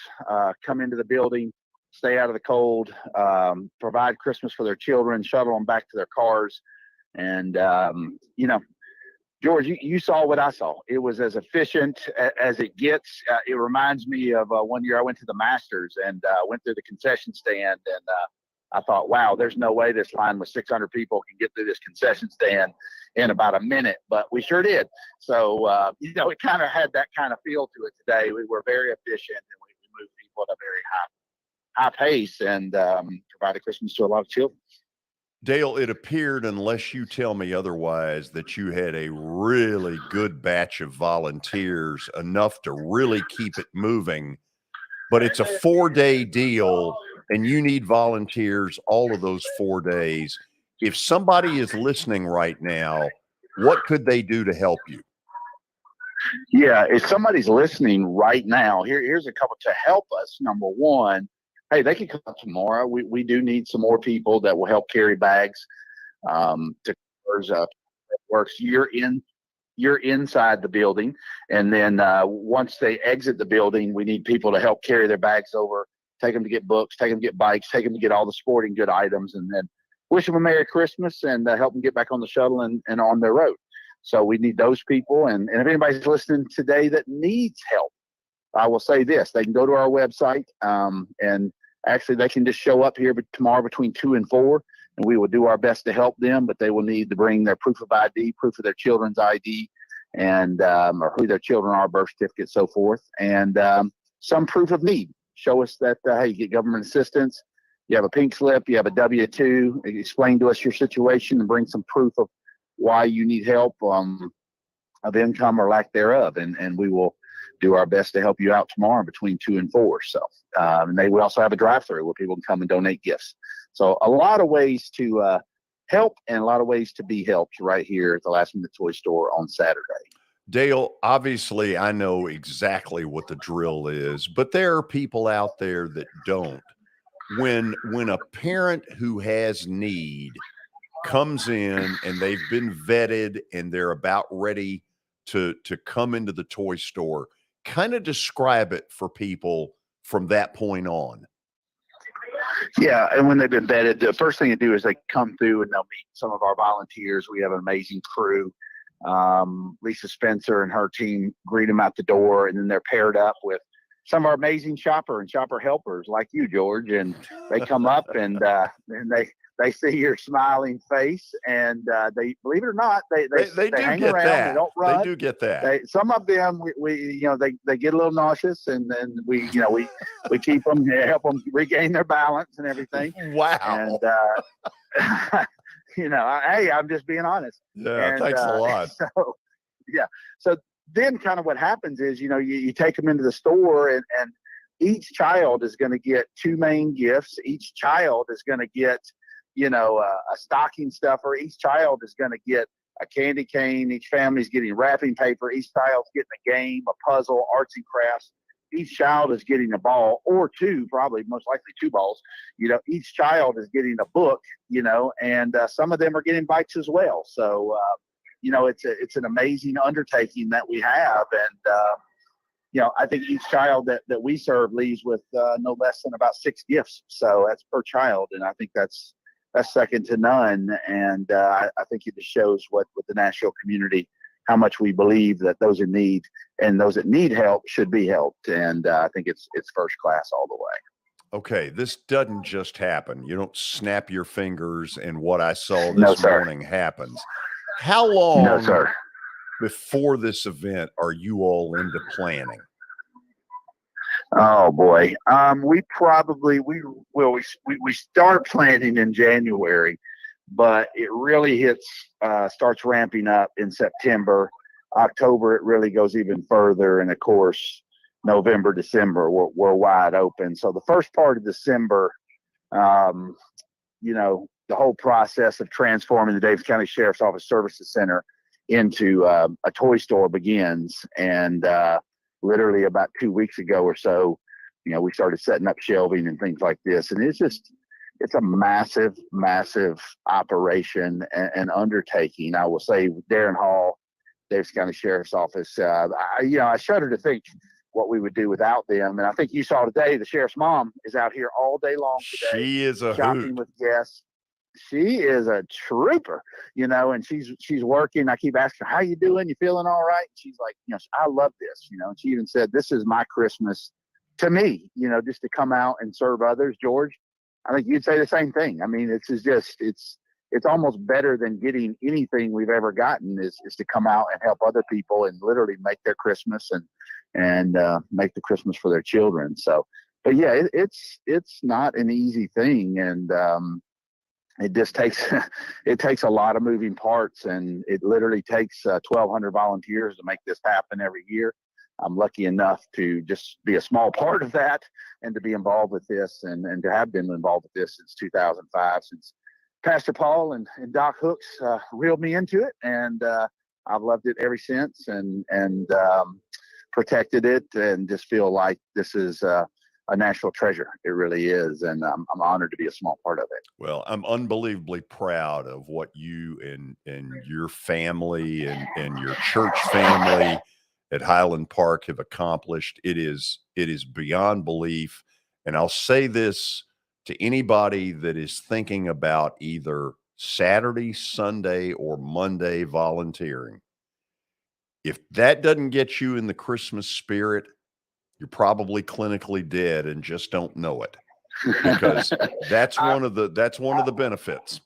come into the building, stay out of the cold, provide Christmas for their children, shuttle them back to their cars. And, George, you saw what I saw. It was as efficient as it gets. It reminds me of one year I went to the Masters and went through the concession stand, and I thought, wow, there's no way this line with 600 people can get through this concession stand in about a minute, but we sure did. So, it kind of had that kind of feel to it today. We were very efficient, and we moved people at a very high pace and provided Christmas to a lot of children. Dale, it appeared, unless you tell me otherwise, that you had a really good batch of volunteers, enough to really keep it moving. But it's a 4-day deal, and you need volunteers all of those 4 days. If somebody is listening right now, what could they do to help you? Yeah, if somebody's listening right now, here's a couple to help us. Number one, hey, they can come up tomorrow. We do need some more people that will help carry bags to cars. Works. You're inside the building, and then once they exit the building, we need people to help carry their bags over, take them to get books, take them to get bikes, take them to get all the sporting good items, and then wish them a Merry Christmas and help them get back on the shuttle and on their road. So we need those people. And if anybody's listening today that needs help, I will say this: they can go to our website, and actually they can just show up here tomorrow between 2 and 4, and we will do our best to help them. But they will need to bring their proof of ID, proof of their children's ID, and or who their children are, birth certificate, so forth, and some proof of need. Show us that hey, you get government assistance, you have a pink slip, you have a W-2. Explain to us your situation and bring some proof of why you need help, of income or lack thereof, and we will do our best to help you out tomorrow between 2 and 4. So, and they will also have a drive-through where people can come and donate gifts. So a lot of ways to help and a lot of ways to be helped right here at the Last Minute Toy Store on Saturday. Dale, obviously I know exactly what the drill is, but there are people out there that don't. When a parent who has need comes in and they've been vetted and they're about ready to come into the toy store, kind of describe it for people from that point on. Yeah, and when they've been vetted, the first thing to do is they come through and they'll meet some of our volunteers. We have an amazing crew. Lisa Spencer and her team greet them out the door, and then they're paired up with some of our amazing shopper and shopper helpers like you, George, and they come up and they see your smiling face, and they, believe it or not, they do hang get around. that. They don't run. They do get that. Some of them, we they get a little nauseous, and then we keep them, help them regain their balance and everything. Wow. And hey, I'm just being honest. Yeah, and, thanks a lot. So, yeah. So then kind of what happens is, you take them into the store, and each child is going to get 2 main gifts. Each child is going to get, a stocking stuffer. Each child is going to get a candy cane. Each family is getting wrapping paper. Each child's getting a game, a puzzle, arts and crafts. Each child is getting a ball or 2, probably most likely 2 balls. Each child is getting a book, and some of them are getting bikes as well. So, it's an amazing undertaking that we have. And, I think each child that we serve leaves with no less than about 6 gifts. So that's per child. And I think that's second to none. And I think it just shows what the national community, how much we believe that those in need and those that need help should be helped. And I think it's first class all the way. Okay, this doesn't just happen. You don't snap your fingers and what I saw this morning happens. How long before this event are you all into planning? Oh boy. We start planning in January, but it really starts ramping up in September. October, it really goes even further. And of course, November, December, we're wide open. So the first part of December, the whole process of transforming the Davis County Sheriff's Office Services Center into a toy store begins. And literally about 2 weeks ago or so, we started setting up shelving and things like this. And it's a massive, massive operation and undertaking. I will say Darren Hall, Davis County Sheriff's Office, I shudder to think what we would do without them. And I think you saw today, the sheriff's mom is out here all day long today. She is a shopping with guests. She is a trooper, and she's working. I keep asking her, how you doing? You feeling all right? She's like, I love this, and she even said, this is my Christmas to me, just to come out and serve others. George, I think you'd say the same thing. I mean, it's almost better than getting anything we've ever gotten is to come out and help other people and literally make their Christmas and make the Christmas for their children. So, but yeah, it's not an easy thing. And, it just takes a lot of moving parts, and it literally takes 1,200 volunteers to make this happen every year. I'm lucky enough to just be a small part of that and to be involved with this and to have been involved with this since 2005, since Pastor Paul and Doc Hooks reeled me into it. And I've loved it ever since and protected it and just feel like this is a national treasure. It really is. And I'm honored to be a small part of it. Well, I'm unbelievably proud of what you and your family and your church family at Highland Park have accomplished. It is beyond belief. And I'll say this to anybody that is thinking about either Saturday, Sunday, or Monday volunteering. If that doesn't get you in the Christmas spirit, you're probably clinically dead and just don't know it, because that's one of the benefits.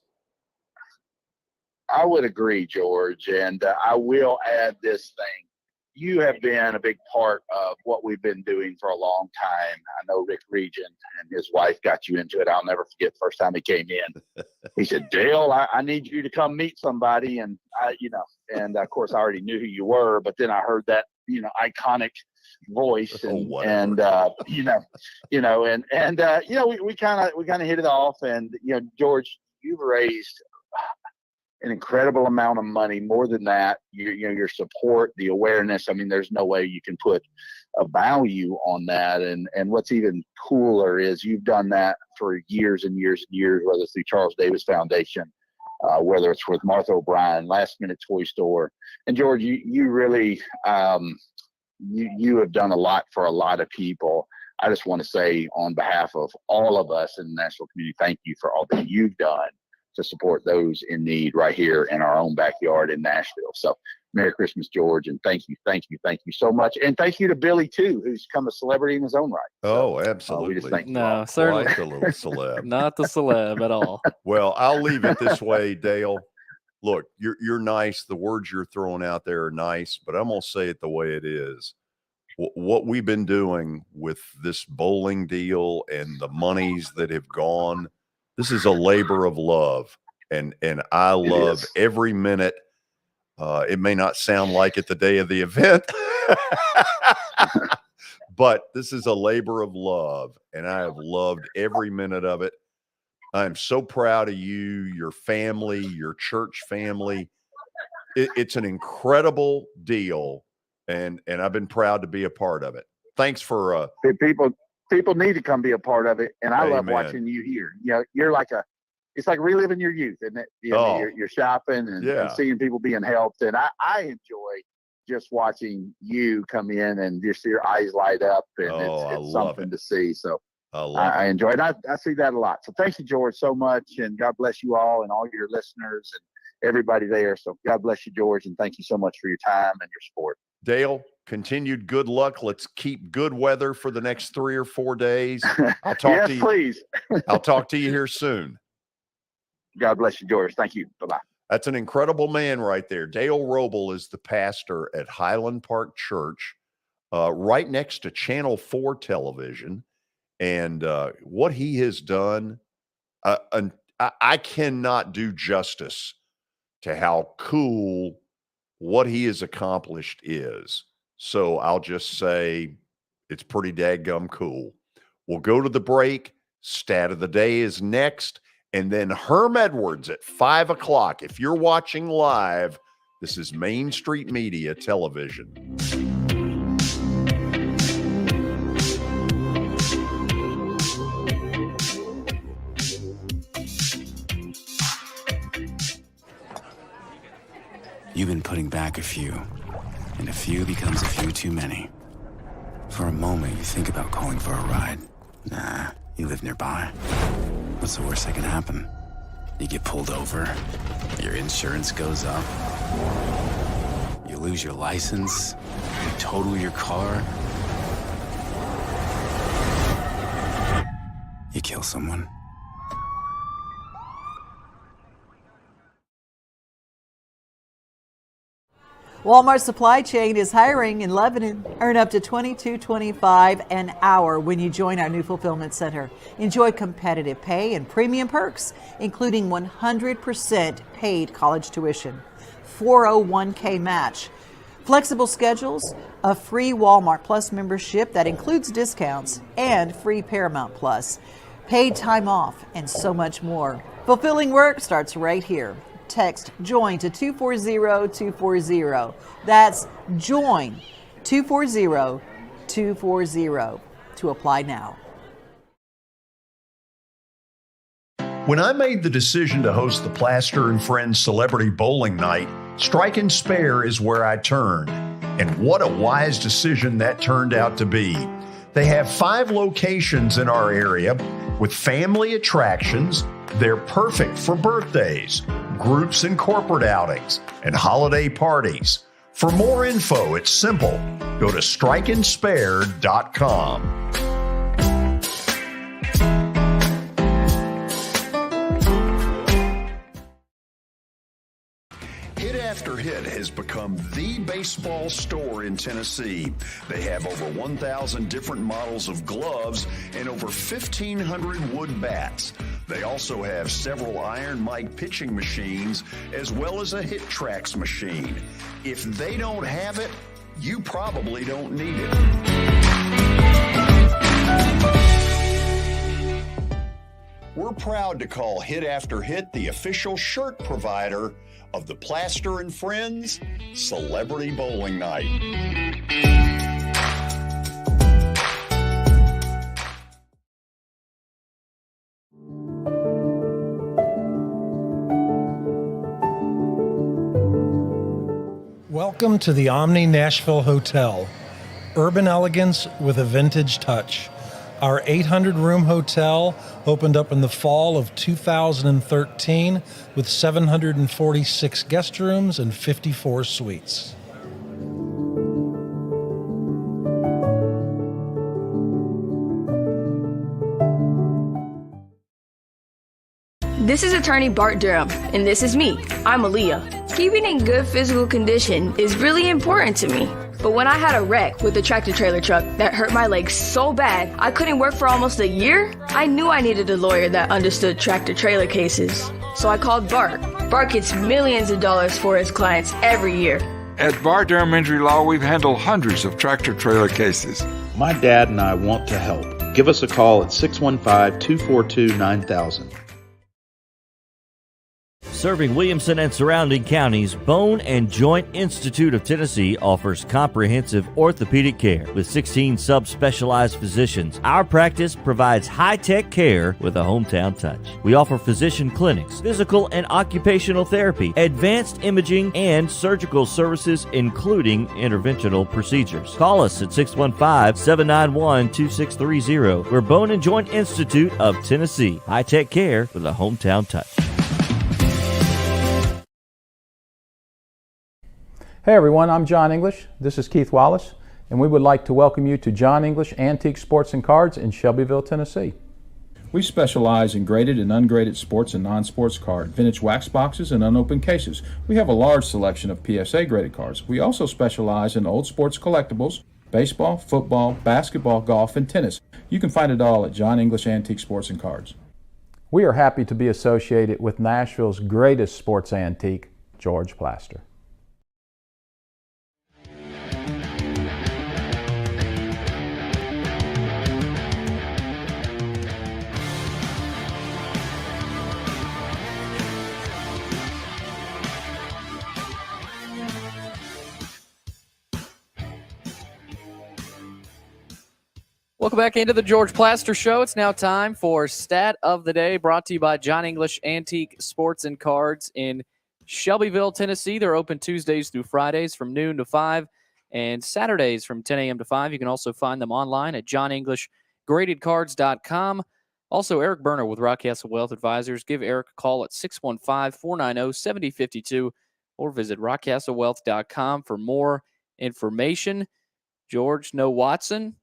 I would agree, George. And I will add this thing. You have been a big part of what we've been doing for a long time. I know Rick Regent and his wife got you into it. I'll never forget the first time he came in. He said, Dale, I need you to come meet somebody. And and of course I already knew who you were, but then I heard that, iconic voice and we kind of hit it off. And, George, you've raised an incredible amount of money. More than that, your support, the awareness. I mean, there's no way you can put a value on that. And what's even cooler is you've done that for years and years and years, whether it's through Charles Davis Foundation, whether it's with Martha O'Brien, Last Minute Toy Store. And George, you really, you have done a lot for a lot of people. I just want to say on behalf of all of us in the national community, thank you for all that you've done to support those in need right here in our own backyard in Nashville. So Merry Christmas, George, and thank you so much, and thank you to Billy too, who's become a celebrity in his own right. So, absolutely. We just thank you. No, certainly Quite a little celeb. not the celeb at all. Well, I'll leave it this way, Dale. Look, you're nice. The words you're throwing out there are nice, but I'm gonna say it the way it is. What we've been doing with this bowling deal and the monies that have gone, this is a labor of love, and I love every minute. It may not sound like it the day of the event, but this is a labor of love, and I have loved every minute of it. I'm so proud of you, your family, your church family. It's an incredible deal, and I've been proud to be a part of it. Thanks for people need to come be a part of it, and I love Amen. watching you here. You know, you're like it's like reliving your youth, isn't it? You know, you're shopping and seeing people being helped, and I enjoy just watching you come in and just your eyes light up, and it's something to see. So I enjoy it. I see that a lot. So thank you, George, so much, and God bless you all and all your listeners and everybody there. So God bless you, George, and thank you so much for your time and your support. Dale, continued good luck. Let's keep good weather for the next 3 or 4 days. I'll talk to you. Please. I'll talk to you here soon. God bless you, George. Thank you. Bye-bye. That's an incredible man right there. Dale Roble is the pastor at Highland Park Church, right next to Channel 4 television. And what he has done, I cannot do justice to how cool what he has accomplished is. So I'll just say it's pretty daggum cool. We'll go to the break. Stat of the day is next. And then Herm Edwards at 5 o'clock. If you're watching live, this is Main Street Media Television. You've been putting back a few, and a few becomes a few too many. For a moment, you think about calling for a ride. Nah, you live nearby. What's the worst that can happen? You get pulled over, your insurance goes up, you lose your license, you total your car, you kill someone. Walmart Supply Chain is hiring in Lebanon. Earn up to $22.25 an hour when you join our new fulfillment center. Enjoy competitive pay and premium perks, including 100% paid college tuition, 401k match, flexible schedules, a free Walmart Plus membership that includes discounts, and free Paramount Plus, paid time off, and so much more. Fulfilling work starts right here. Text JOIN to 240-240. That's JOIN 240-240 to apply now. When I made the decision to host the Plaster and Friends Celebrity Bowling Night, Strike and Spare is where I turned. And what a wise decision that turned out to be. They have 5 locations in our area with family attractions. They're perfect for birthdays, groups and corporate outings, and holiday parties. For more info, it's simple. Go to strikeandspare.com. Hit After Hit has become the baseball store in Tennessee. They have over 1,000 different models of gloves and over 1,500 wood bats. They also have several Iron Mike pitching machines as well as a Hit Trax machine. If they don't have it, you probably don't need it. We're proud to call Hit After Hit the official shirt provider of the Plaster and Friends Celebrity Bowling Night. Welcome to the Omni Nashville Hotel. Urban elegance with a vintage touch. Our 800-room hotel opened up in the fall of 2013 with 746 guest rooms and 54 suites. This is attorney Bart Durham, and this is me. I'm Aaliyah. Keeping in good physical condition is really important to me. But when I had a wreck with a tractor-trailer truck that hurt my legs so bad I couldn't work for almost a year, I knew I needed a lawyer that understood tractor-trailer cases. So I called Bart. Bart gets millions of dollars for his clients every year. At Bart Durham Injury Law, we've handled hundreds of tractor-trailer cases. My dad and I want to help. Give us a call at 615-242-9000. Serving Williamson and surrounding counties, Bone and Joint Institute of Tennessee offers comprehensive orthopedic care with 16 subspecialized physicians. Our practice provides high-tech care with a hometown touch. We offer physician clinics, physical and occupational therapy, advanced imaging, and surgical services, including interventional procedures. Call us at 615-791-2630. We're Bone and Joint Institute of Tennessee. High-tech care with a hometown touch. Hey everyone, I'm John English. This is Keith Wallace, and we would like to welcome you to John English Antique Sports and Cards in Shelbyville, Tennessee. We specialize in graded and ungraded sports and non-sports cards, vintage wax boxes, and unopened cases. We have a large selection of PSA graded cards. We also specialize in old sports collectibles, baseball, football, basketball, golf, and tennis. You can find it all at John English Antique Sports and Cards. We are happy to be associated with Nashville's greatest sports antique, George Plaster. Welcome back into the George Plaster Show. It's now time for Stat of the Day, brought to you by John English Antique Sports and Cards in Shelbyville, Tennessee. They're open Tuesdays through Fridays from noon to 5 and Saturdays from 10 a.m. to 5. You can also find them online at johnenglishgradedcards.com. Also, Eric Berner with Rockcastle Wealth Advisors. Give Eric a call at 615-490-7052 or visit rockcastlewealth.com for more information. George, no Watson.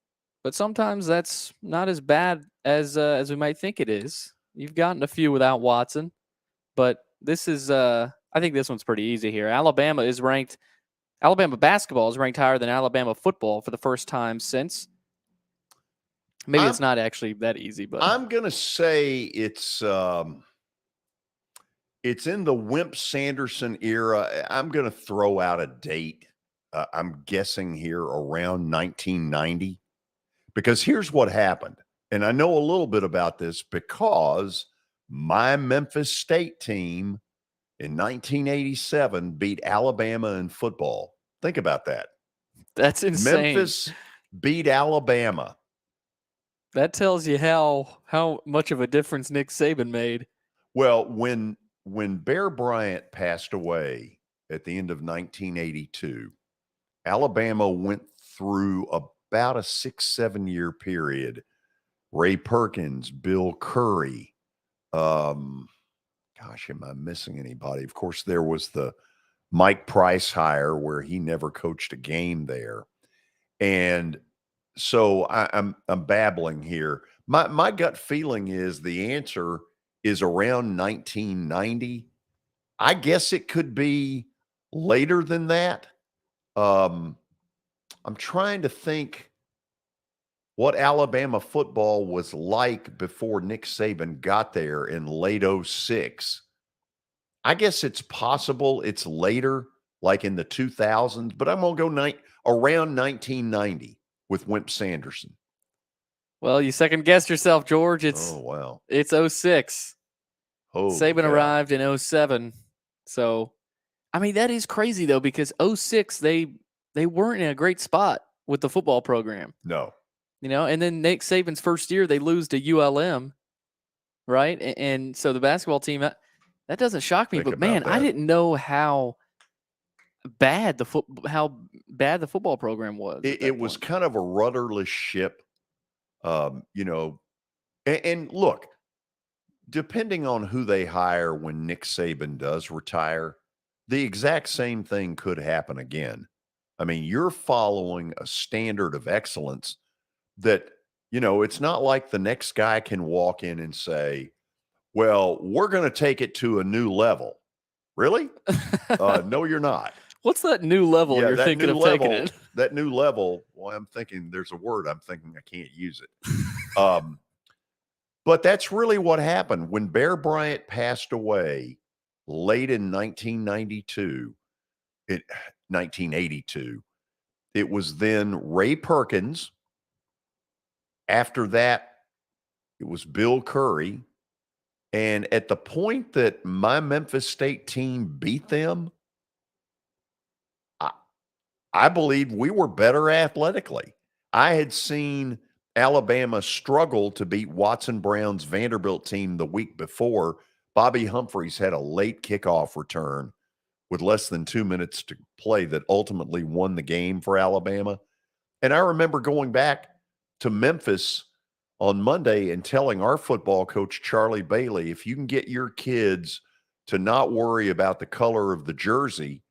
But sometimes that's not as bad as we might think it is. You've gotten a few without Watson, but this is I think this one's pretty easy here. Alabama basketball is ranked higher than Alabama football for the first time since. Maybe it's not actually that easy, but I'm gonna say it's in the Wimp Sanderson era. I'm gonna throw out a date. I'm guessing here around 1990. Because here's what happened, and I know a little bit about this because my Memphis State team in 1987 beat Alabama in football. Think about that. That's insane. Memphis beat Alabama. That tells you how much of a difference Nick Saban made. Well, when Bear Bryant passed away at the end of 1982, Alabama went through about a 6-7 year period. Ray Perkins, Bill Curry. Am I missing anybody? Of course, there was the Mike Price hire where he never coached a game there. And so I'm babbling here. My gut feeling is the answer is around 1990. I guess it could be later than that. I'm trying to think what Alabama football was like before Nick Saban got there in late 06. I guess it's possible it's later, like in the 2000s, but I'm going to go around 1990 with Wimp Sanderson. Well, you second-guessed yourself, George. It's 06. Oh, Saban arrived in 07. So, I mean, that is crazy, though, because 06, they weren't in a great spot with the football program. No. And then Nick Saban's first year, they lose to ULM, right? And so the basketball team, that doesn't shock me. But, man, I didn't know how bad the football program was. It was kind of a rudderless ship. You know, and look, depending on who they hire when Nick Saban does retire, the exact same thing could happen again. I mean, you're following a standard of excellence that, you know, it's not like the next guy can walk in and say, well, we're going to take it to a new level. Really? No, you're not. What's that new level you're thinking of taking it? That new level, well, I'm thinking there's a word I'm thinking I can't use it. But that's really what happened when Bear Bryant passed away late in 1982. It was then Ray Perkins. After that, it was Bill Curry. And at the point that my Memphis State team beat them, I believe we were better athletically. I had seen Alabama struggle to beat Watson Brown's Vanderbilt team the week before. Bobby Humphreys had a late kickoff return with less than 2 minutes to play that ultimately won the game for Alabama. And I remember going back to Memphis on Monday and telling our football coach, Charlie Bailey, if you can get your kids to not worry about the color of the jersey,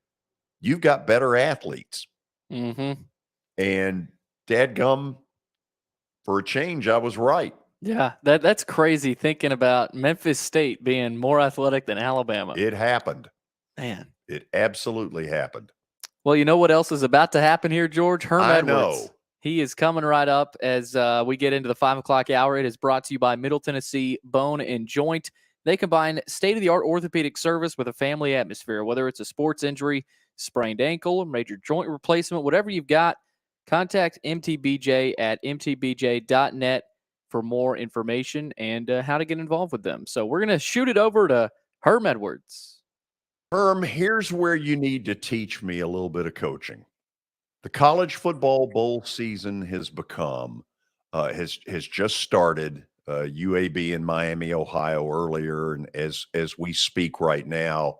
you've got better athletes. Mm-hmm. And dadgum, for a change, I was right. Yeah, that's crazy thinking about Memphis State being more athletic than Alabama. It happened. Man. It absolutely happened. Well, you know what else is about to happen here, George? Herm Edwards. Know. He is coming right up as we get into the 5 o'clock hour. It is brought to you by Middle Tennessee Bone and Joint. They combine state-of-the-art orthopedic service with a family atmosphere. Whether it's a sports injury, sprained ankle, major joint replacement, whatever you've got, contact MTBJ at mtbj.net for more information and how to get involved with them. So we're going to shoot it over to Herm Edwards. Herm, here's where you need to teach me a little bit of coaching. The college football bowl season has just started. UAB in Miami, Ohio earlier, and as we speak right now,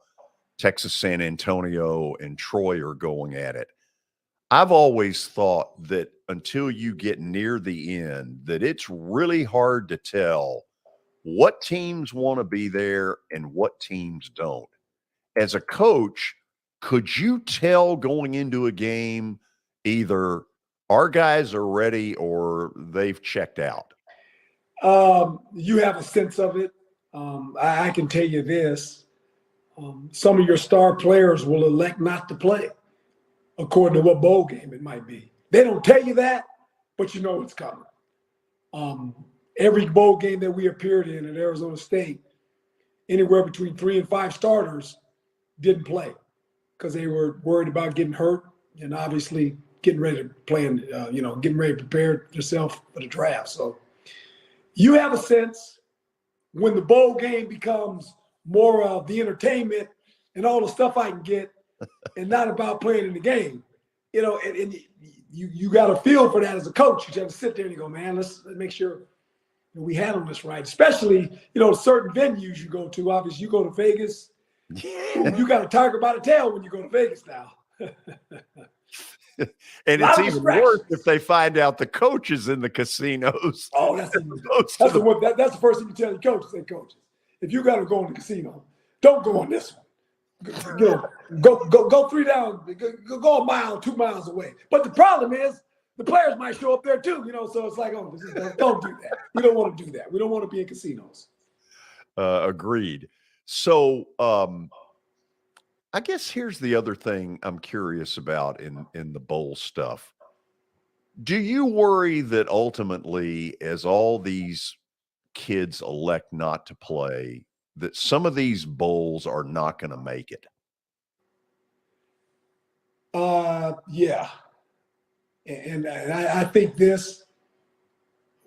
Texas San Antonio and Troy are going at it. I've always thought that until you get near the end, that it's really hard to tell what teams want to be there and what teams don't. As a coach, could you tell going into a game either our guys are ready or they've checked out? You have a sense of it. I can tell you this. Some of your star players will elect not to play according to what bowl game it might be. They don't tell you that, but you know it's coming. Every bowl game that we appeared in at Arizona State, anywhere between 3 and 5 starters didn't play because they were worried about getting hurt and obviously getting ready to play and, getting ready to prepare yourself for the draft. So you have a sense when the bowl game becomes more of the entertainment and all the stuff I can get and not about playing in the game, and you got a feel for that as a coach. You have to sit there and you go, man, let's make sure we handle this right. Especially, certain venues you go to. Obviously, you go to Vegas. You got a tiger by the tail when you go to Vegas now. And it's even worse if they find out the coaches in the casinos. Oh, that's the first thing you tell your coaches. Say, coaches, if you got to go in the casino, don't go on this one. Go 3 down, go a mile, 2 miles away. But the problem is the players might show up there too. So it's like, don't do that. We don't want to do that. We don't want to be in casinos. Agreed. So I guess here's the other thing I'm curious about in the bowl stuff. Do you worry that ultimately, as all these kids elect not to play, that some of these bowls are not going to make it? Yeah. And I think this,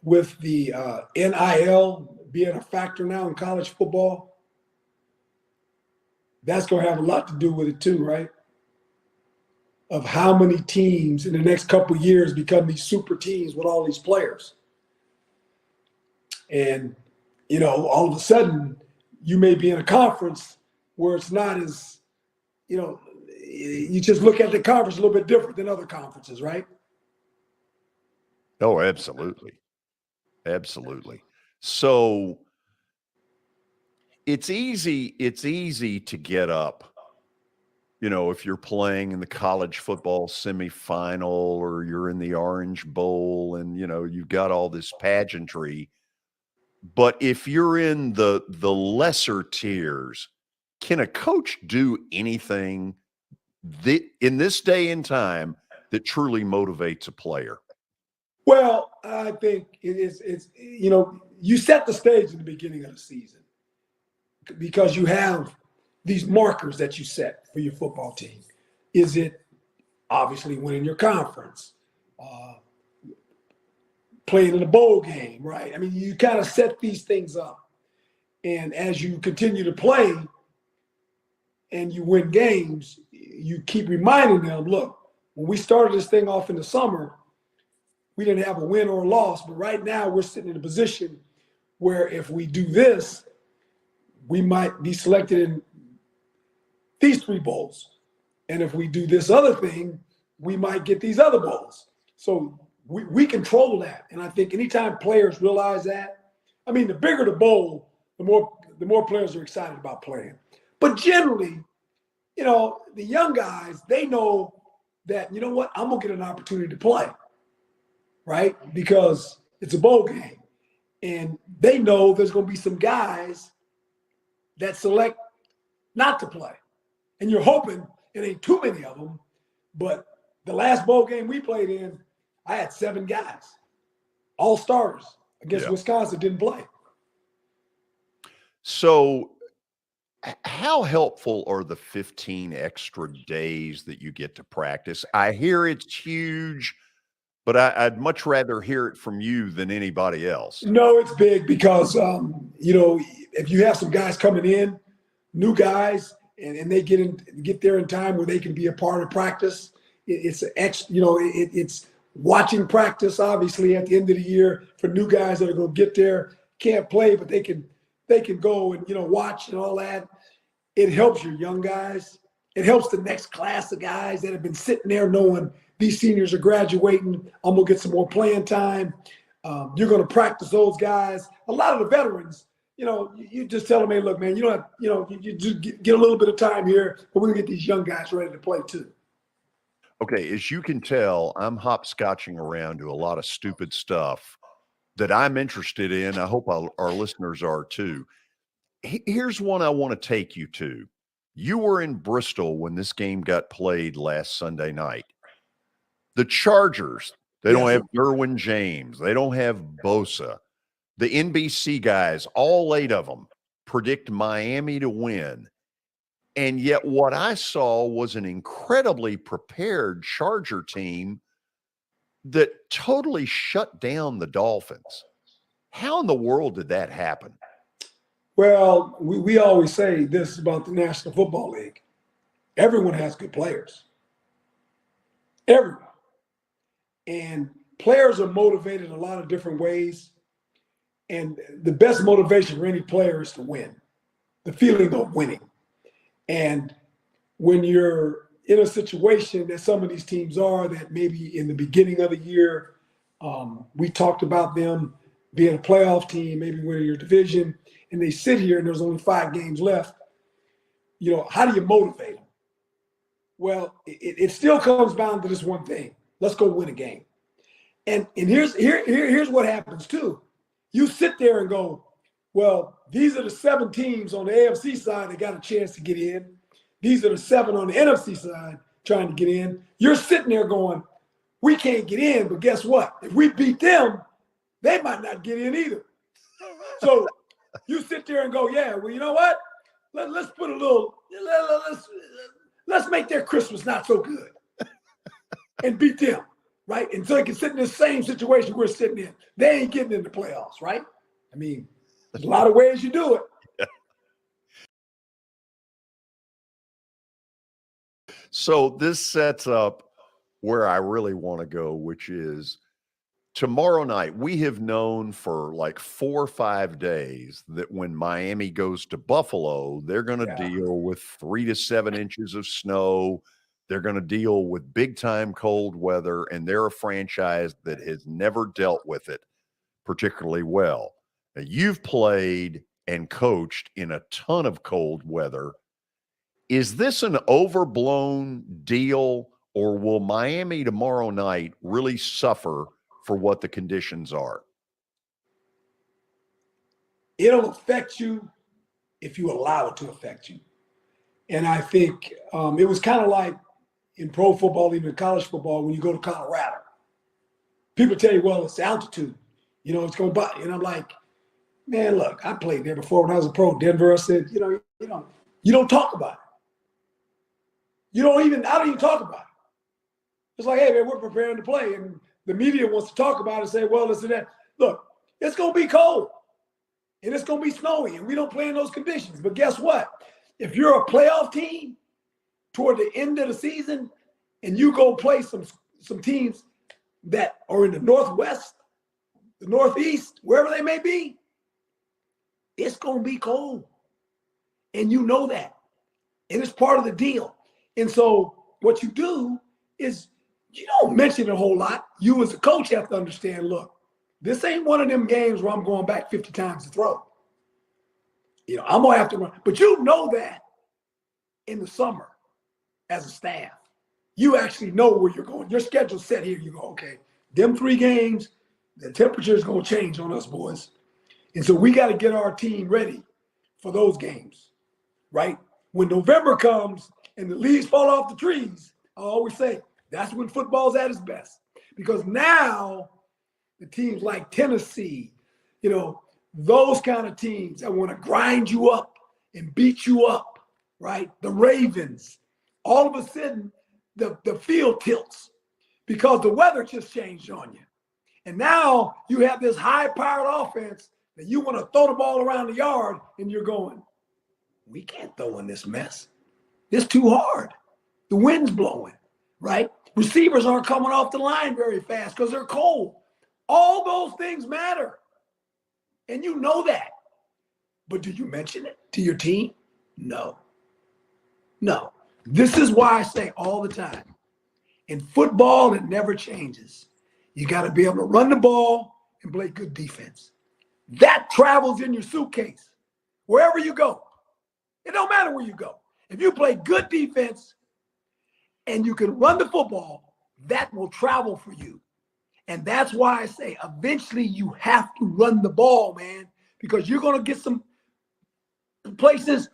with the NIL being a factor now in college football, that's going to have a lot to do with it too, right? Of how many teams in the next couple of years become these super teams with all these players. And, all of a sudden, you may be in a conference where it's not as, you just look at the conference a little bit different than other conferences, right? Oh, absolutely. Absolutely. So it's easy to get up. You know, if you're playing in the college football semifinal or you're in the Orange Bowl and, you know, you've got all this pageantry. But if you're in the lesser tiers, can a coach do anything in this day and time that truly motivates a player? Well, I think it's you know, you set the stage in the beginning of the season because you have these markers that you set for your football team. Is it obviously winning your conference, playing in a bowl game, right? I mean, you kind of set these things up. And as you continue to play and you win games, you keep reminding them, look, when we started this thing off in the summer, we didn't have a win or a loss. But right now we're sitting in a position where if we do this, we might be selected in these 3 bowls. And if we do this other thing, we might get these other bowls. So we control that. And I think anytime players realize that, I mean, the bigger the bowl, the more players are excited about playing. But generally, you know, the young guys, they know that, you know what, I'm going to get an opportunity to play, right? Because it's a bowl game. And they know there's going to be some guys that select not to play. And you're hoping it ain't too many of them. But the last bowl game we played in, I had 7 guys, all starters against Wisconsin, didn't play. So how helpful are the 15 extra days that you get to practice? I hear it's huge, but I'd much rather hear it from you than anybody else. No, it's big because, you know, if you have some guys coming in, new guys, and they get there in time where they can be a part of practice, it's watching practice, obviously, at the end of the year for new guys that are going to get there, can't play, but they can go and, you know, watch and all that. It helps your young guys. It helps the next class of guys that have been sitting there knowing these seniors are graduating. I'm going to get some more playing time. You're going to practice those guys. A lot of the veterans, you know, you just tell them, hey, look, man, you don't have, you know, you just get a little bit of time here, but we're going to get these young guys ready to play too. Okay, as you can tell, I'm hopscotching around to a lot of stupid stuff that I'm interested in. I hope our listeners are too. Here's one I want to take you to. You were in Bristol when this game got played last Sunday night. The Chargers, they don't have Derwin James. They don't have Bosa. The NBC guys, all 8 of them, predict Miami to win. And yet what I saw was an incredibly prepared Charger team that totally shut down the Dolphins. How in the world did that happen? Well, we always say this about the National Football League. Everyone has good players. Everyone. And players are motivated a lot of different ways. And the best motivation for any player is to win, the feeling of winning. And when you're in a situation that some of these teams are, that maybe in the beginning of the year, we talked about them being a playoff team, maybe winning your division, and they sit here and there's only 5 games left, you know, how do you motivate them? Well, it still comes down to this one thing. Let's go win a game. And here's what happens too. You sit there and go, well, these are the 7 teams on the AFC side that got a chance to get in. These are the 7 on the NFC side trying to get in. You're sitting there going, we can't get in, but guess what? If we beat them, they might not get in either. So you sit there and go, yeah, well, you know what? Let's put a little, let's make their Christmas not so good and beat them, right? And so they can sit in the same situation we're sitting in. They ain't getting in the playoffs, right? I mean, there's a lot of ways you do it. So this sets up where I really want to go, which is tomorrow night. We have known for like 4 or 5 days that when Miami goes to Buffalo, they're going to deal with 3 to 7 inches of snow. They're going to deal with big time cold weather, and they're a franchise that has never dealt with it particularly well. Now, you've played and coached in a ton of cold weather. Is this an overblown deal, or will Miami tomorrow night really suffer for what the conditions are? It'll affect you if you allow it to affect you. And I think it was kind of like in pro football, even college football, when you go to Colorado. People tell you, well, it's altitude. You know, it's going to bite. And I'm like, man, look, I played there before when I was a pro. Denver, I said, you don't talk about it. I don't even talk about it. It's like, hey, man, we're preparing to play. And the media wants to talk about it and say, well, listen, that. Look, it's going to be cold. And it's going to be snowy. And we don't play in those conditions. But guess what? If you're a playoff team toward the end of the season and you go play some teams that are in the Northwest, the Northeast, wherever they may be, it's going to be cold. And you know that. And it's part of the deal. And so what you do is you don't mention it a whole lot. You as a coach have to understand, look, this ain't one of them games where I'm going back 50 times to throw. I'm going to have to run. But you know that in the summer as a staff. You actually know where you're going. Your schedule's set here. You go, okay, them 3 games, the temperature is going to change on us, boys. And so we got to get our team ready for those games, right? When November comes and the leaves fall off the trees, I always say that's when football's at its best. Because now the teams like Tennessee, those kind of teams that want to grind you up and beat you up, right? The Ravens, all of a sudden the field tilts because the weather just changed on you. And now you have this high-powered offense that you want to throw the ball around the yard and you're going, we can't throw in this mess. It's too hard. The wind's blowing, right? Receivers aren't coming off the line very fast because they're cold. All those things matter. And you know that. But do you mention it to your team? No. This is why I say all the time, in football, it never changes. You got to be able to run the ball and play good defense. That travels in your suitcase wherever you go. It don't matter where you go. If you play good defense and you can run the football, that will travel for you. And that's why I say eventually you have to run the ball, man, because you're going to get some places.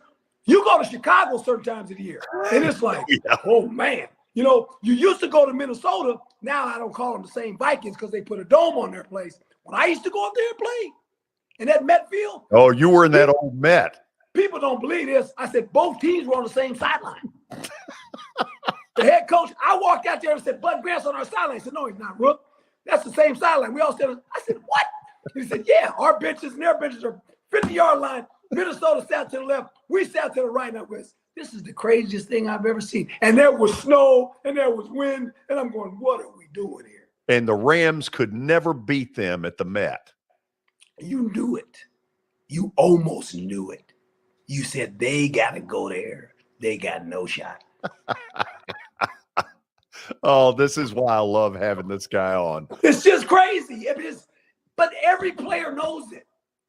You go to Chicago certain times of the year, and it's like, oh, man. You used to go to Minnesota. Now I don't call them the same Vikings because they put a dome on their place. When I used to go up there and play in that Met field. Oh, you were in that old Met. People don't believe this. I said both teams were on the same sideline. The head coach, I walked out there and said, Bud Grant's on our sideline. He said, no, he's not, Rook. That's the same sideline. We all said, I said, what? He said, yeah, our benches and their benches are 50-yard line. Minnesota sat to the left. We sat to the right. And I was, this is the craziest thing I've ever seen. And there was snow and there was wind. And I'm going, what are we doing here? And the Rams could never beat them at the Met. You knew it. You almost knew it. You said they got to go there. They got no shot. Oh, this is why I love having this guy on. It's just crazy. But every player knows it.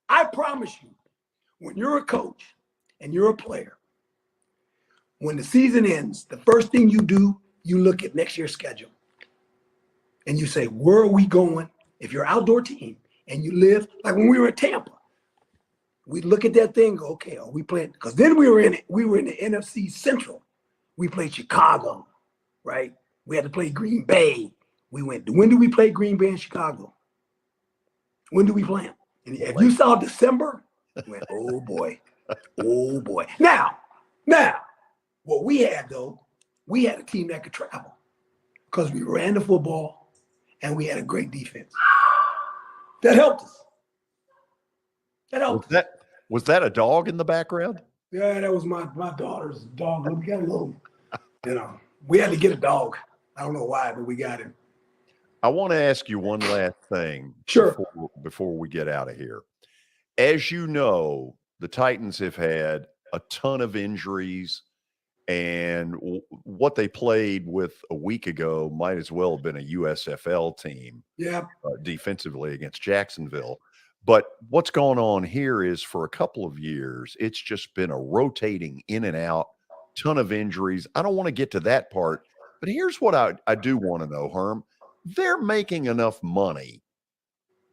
I promise you, when you're a coach and you're a player, when the season ends, the first thing you do, you look at next year's schedule. And you say, where are we going? If you're an outdoor team and you live, like when we were at Tampa, we look at that thing, go, okay, are we playing? Because then we were in the NFC Central. We played Chicago, right? We had to play Green Bay. When do we play Green Bay and Chicago? When do we play them? And if you saw December, you went, oh boy, oh boy. Now, what we had though, we had a team that could travel because we ran the football and we had a great defense. That helped us. That helped. Was that a dog in the background? Yeah, that was my daughter's dog. We got a little, we had to get a dog. I don't know why, but we got him. I want to ask you one last thing. Sure. Before we get out of here. As you know, the Titans have had a ton of injuries And what they played with a week ago might as well have been a USFL team defensively against Jacksonville. But what's going on here is for a couple of years, it's just been a rotating in and out, ton of injuries. I don't want to get to that part, but here's what I do want to know, Herm. They're making enough money.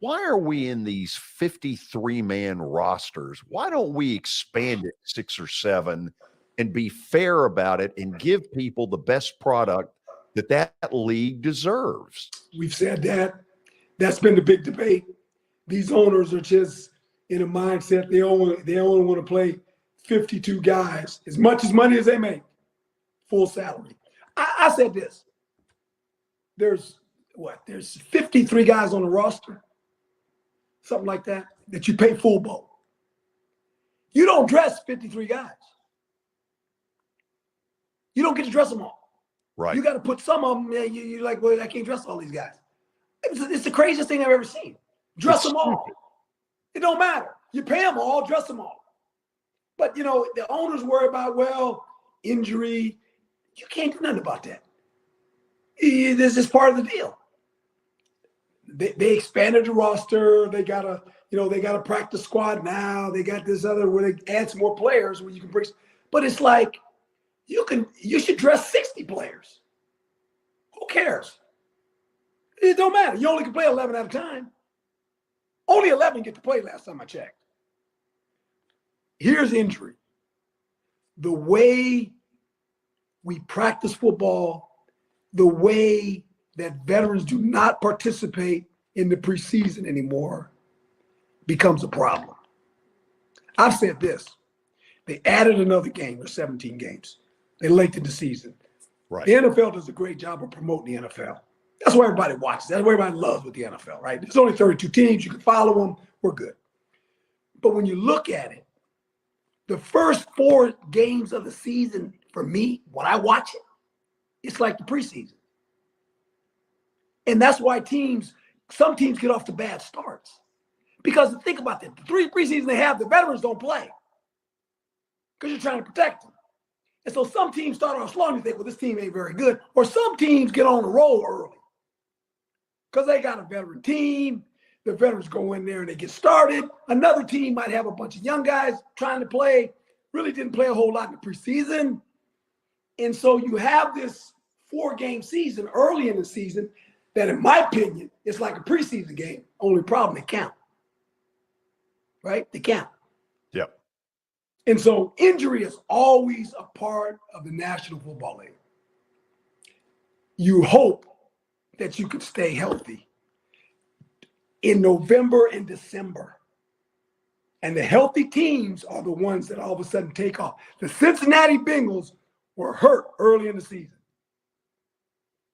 Why are we in these 53-man rosters? Why don't we expand it 6 or 7 and be fair about it and give people the best product that league deserves? We've said that. That's been the big debate. These owners are just in a mindset they only want to play 52 guys, as much as money as they make, full salary. I said this. There's 53 guys on the roster, something like that you pay full boat. You don't dress 53 guys. You don't get to dress them all. Right. You got to put some of them. You're like, well, I can't dress all these guys. It's the craziest thing I've ever seen. Dress them all. It don't matter. You pay them all, dress them all. But, the owners worry about, injury. You can't do nothing about that. This is part of the deal. They expanded the roster. They got a practice squad now. They got this other where they add some more players where you can bring. But it's like, you should dress 60 players. Who cares? It don't matter. You only can play 11 at a time. Only 11 get to play last time I checked. Here's injury. The way we practice football, the way that veterans do not participate in the preseason anymore becomes a problem. I've said this. They added another game. There's 17 games. They lengthened the season. Right. The NFL does a great job of promoting the NFL. That's why everybody watches. That's what everybody loves with the NFL, right? There's only 32 teams. You can follow them. We're good. But when you look at it, the first 4 games of the season, for me, when I watch it, it's like the preseason. And that's why some teams get off to bad starts. Because think about that. The 3 preseasons they have, the veterans don't play. Because you're trying to protect them. And so some teams start off slow and you think, well, this team ain't very good. Or some teams get on the roll early. Because they got a veteran team. The veterans go in there and they get started. Another team might have a bunch of young guys trying to play. Really didn't play a whole lot in the preseason. And so you have this 4-game season early in the season that, in my opinion, is like a preseason game. Only problem, they count. Right? They count. Yep. And so injury is always a part of the National Football League. You hope that you can stay healthy in November and December. And the healthy teams are the ones that all of a sudden take off. The Cincinnati Bengals were hurt early in the season.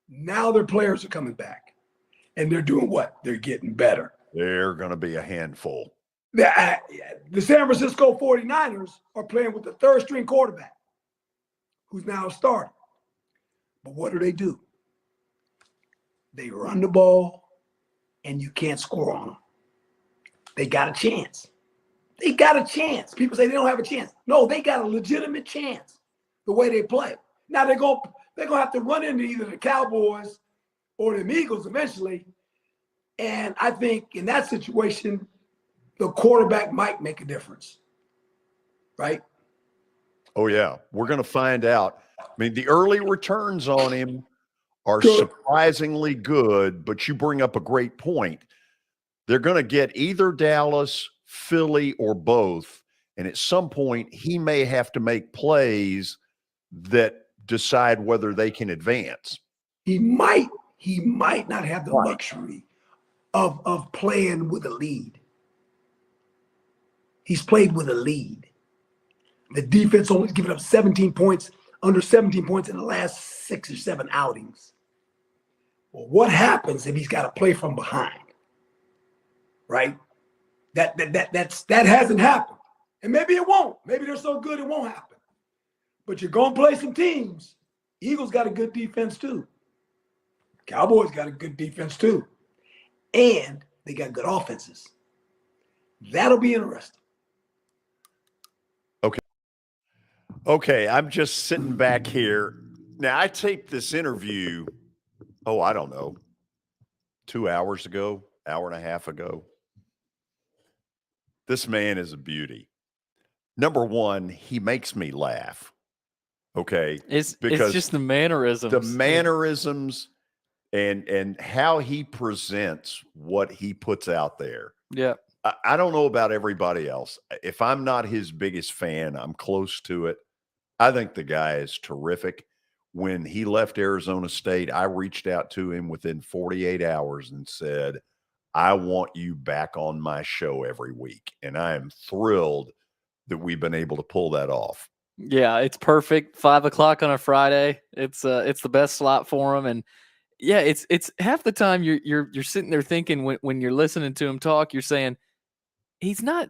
Now their players are coming back. And they're doing what? They're getting better. They're going to be a handful. The San Francisco 49ers are playing with the 3rd-string quarterback, who's now a starter. But what do? They run the ball, and you can't score on them. They got a chance. They got a chance. People say they don't have a chance. No, they got a legitimate chance the way they play. Now they're going to have to run into either the Cowboys or the Eagles eventually. And I think in that situation, the quarterback might make a difference. Right? Oh, yeah. We're going to find out. I mean, the early returns on him are surprisingly good, but you bring up a great point. They're going to get either Dallas, Philly, or both. And at some point, he may have to make plays that decide whether they can advance. He might not have the luxury of playing with a lead. He's played with a lead. The defense only given up 17 points, under 17 points in the last 6 or 7 outings. Well, what happens if he's got to play from behind? Right? That hasn't happened. And maybe it won't. Maybe they're so good it won't happen. But you're going to play some teams. Eagles got a good defense too. Cowboys got a good defense too. And they got good offenses. That'll be interesting. Okay, I'm just sitting back here. Now, I taped this interview, I don't know, 2 hours ago, hour and a half ago. This man is a beauty. Number one, he makes me laugh. Okay. It's just the mannerisms. The mannerisms and how he presents what he puts out there. Yeah. I don't know about everybody else. If I'm not his biggest fan, I'm close to it. I think the guy is terrific. When he left Arizona State, I reached out to him within 48 hours and said, I want you back on my show every week. And I am thrilled that we've been able to pull that off. Yeah, it's perfect. 5 o'clock on a Friday. It's the best slot for him. And yeah, it's half the time you're sitting there thinking when you're listening to him talk, you're saying, he's not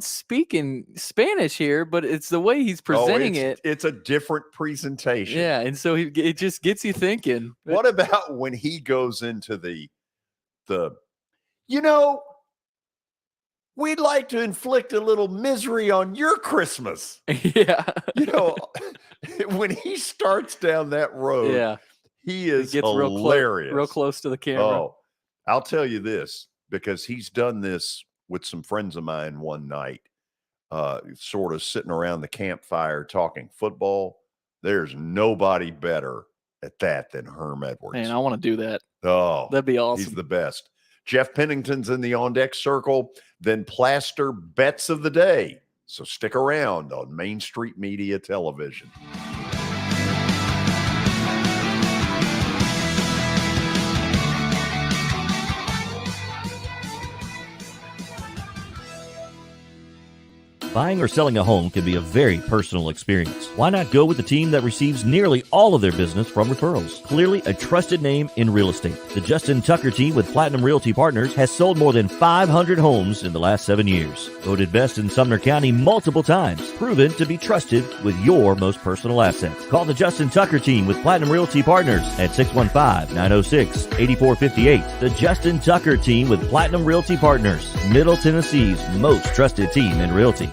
speaking Spanish here, but it's the way he's presenting it. It's a different presentation. Yeah, and so it just gets you thinking. What about when he goes into the we'd like to inflict a little misery on your Christmas. Yeah. When he starts down that road, yeah, he is gets hilarious. Real close to the camera. Oh, I'll tell you this, because he's done this with some friends of mine one night, sort of sitting around the campfire talking football. There's nobody better at that than Herm Edwards. Man, I want to do that. Oh, that'd be awesome. He's the best. Jeff Pennington's in the on-deck circle, then Plaster Bets of the Day. So stick around on Main Street Media Television. Buying or selling a home can be a very personal experience. Why not go with the team that receives nearly all of their business from referrals? Clearly a trusted name in real estate. The Justin Tucker team with Platinum Realty Partners has sold more than 500 homes in the last 7 years. Voted best in Sumner County multiple times. Proven to be trusted with your most personal assets. Call the Justin Tucker team with Platinum Realty Partners at 615-906-8458. The Justin Tucker team with Platinum Realty Partners, Middle Tennessee's most trusted team in realty.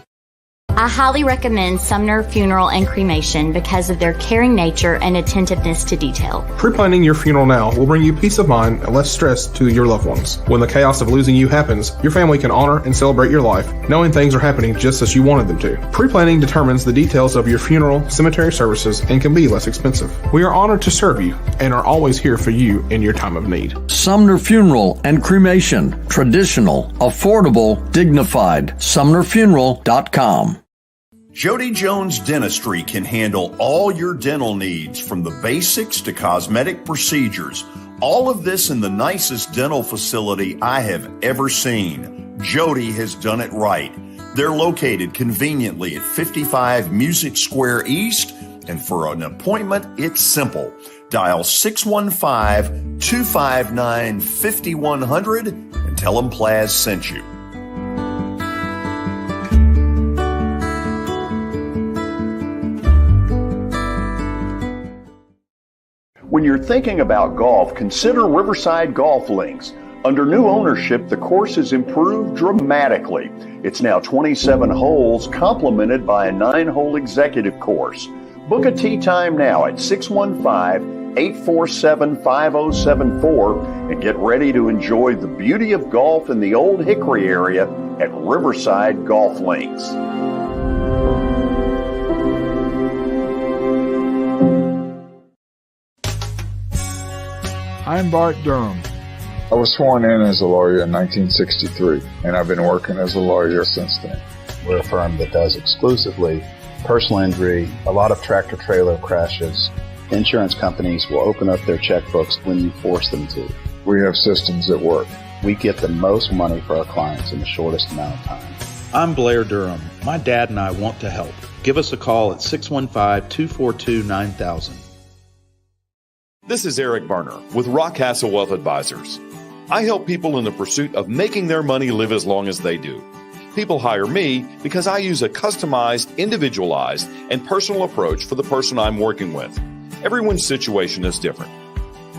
I highly recommend Sumner Funeral and Cremation because of their caring nature and attentiveness to detail. Pre-planning your funeral now will bring you peace of mind and less stress to your loved ones. When the chaos of losing you happens, your family can honor and celebrate your life, knowing things are happening just as you wanted them to. Pre-planning determines the details of your funeral, cemetery services, and can be less expensive. We are honored to serve you and are always here for you in your time of need. Sumner Funeral and Cremation. Traditional, affordable, dignified. SumnerFuneral.com. Jody Jones Dentistry can handle all your dental needs, from the basics to cosmetic procedures. All of this in the nicest dental facility I have ever seen. Jody has done it right. They're located conveniently at 55 Music Square East, and for an appointment, it's simple. Dial 615-259-5100 and tell them Plaz sent you. When you're thinking about golf, consider Riverside Golf Links. Under new ownership, the course has improved dramatically. It's now 27 holes, complemented by a 9-hole executive course. Book a tee time now at 615-847-5074 and get ready to enjoy the beauty of golf in the Old Hickory area at Riverside Golf Links. I'm Bart Durham. I was sworn in as a lawyer in 1963, and I've been working as a lawyer since then. We're a firm that does exclusively personal injury, a lot of tractor-trailer crashes. Insurance companies will open up their checkbooks when you force them to. We have systems that work. We get the most money for our clients in the shortest amount of time. I'm Blair Durham. My dad and I want to help. Give us a call at 615-242-9000. This is Eric Berner with Rock Castle Wealth Advisors. I help people in the pursuit of making their money live as long as they do. People hire me because I use a customized, individualized, and personal approach for the person I'm working with. Everyone's situation is different.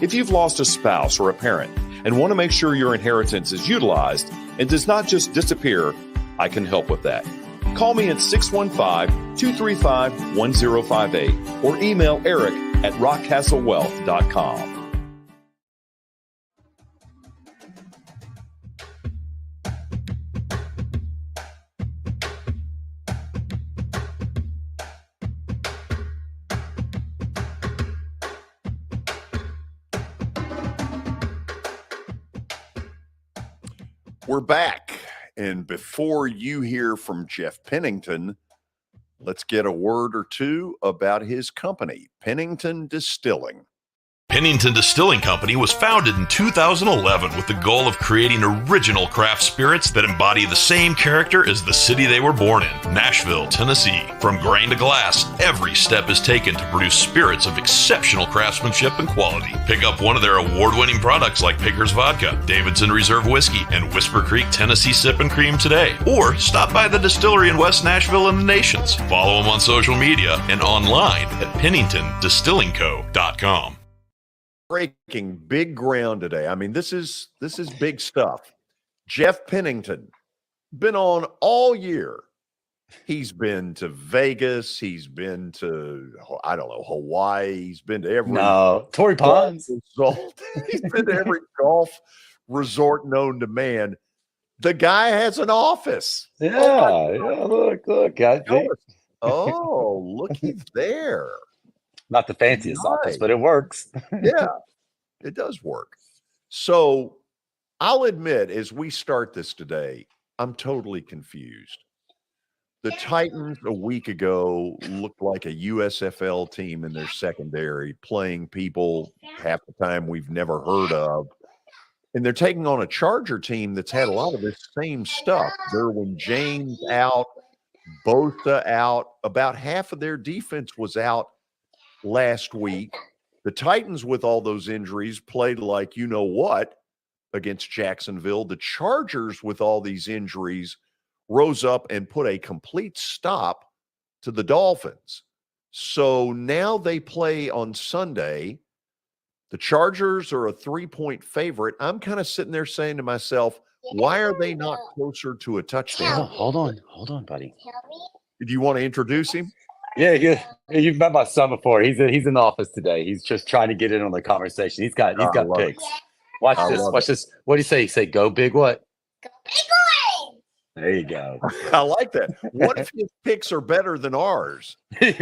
If you've lost a spouse or a parent and want to make sure your inheritance is utilized and does not just disappear, I can help with that. Call me at 615 235-1058 or email Eric at rockcastlewealth.com. We're back. And before you hear from Jeff Pennington, let's get a word or two about his company, Pennington Distilling. Pennington Distilling Company was founded in 2011 with the goal of creating original craft spirits that embody the same character as the city they were born in, Nashville, Tennessee. From grain to glass, every step is taken to produce spirits of exceptional craftsmanship and quality. Pick up one of their award-winning products like Pickers Vodka, Davidson Reserve Whiskey, and Whisper Creek Tennessee Sip and Cream today. Or stop by the distillery in West Nashville and the Nations. Follow them on social media and online at PenningtonDistillingCo.com. Breaking big ground today. I mean, this is big stuff. Jeff Pennington, been on all year. He's been to Vegas. He's been to, I don't know, Hawaii. He's been to every Torrey Pines. Resort. He's been to every golf resort known to man. The guy has an office. Look, guys. Oh, looky there. Not the fanciest office, but it works. Yeah, it does work. So I'll admit, as we start this today, I'm totally confused. The Titans a week ago looked like a USFL team in their secondary, playing people half the time we've never heard of. And they're taking on a Charger team that's had a lot of this same stuff. Derwin James out, Bosa out. About half of their defense was out last week. The Titans, with all those injuries, played like you know what against Jacksonville. The Chargers, with all these injuries, rose up and put a complete stop to the Dolphins. So now they play on Sunday. The Chargers are a 3-point favorite. I'm kind of sitting there saying to myself, why are they not closer to a touchdown? Hold on, buddy. Do you want to introduce him? Yeah, you've met my son before. He's in the office today. He's just trying to get in on the conversation. He's got picks. Watch this. What do you say? You say go big what? Go big boy. There you go. I like that. What if his picks are better than ours?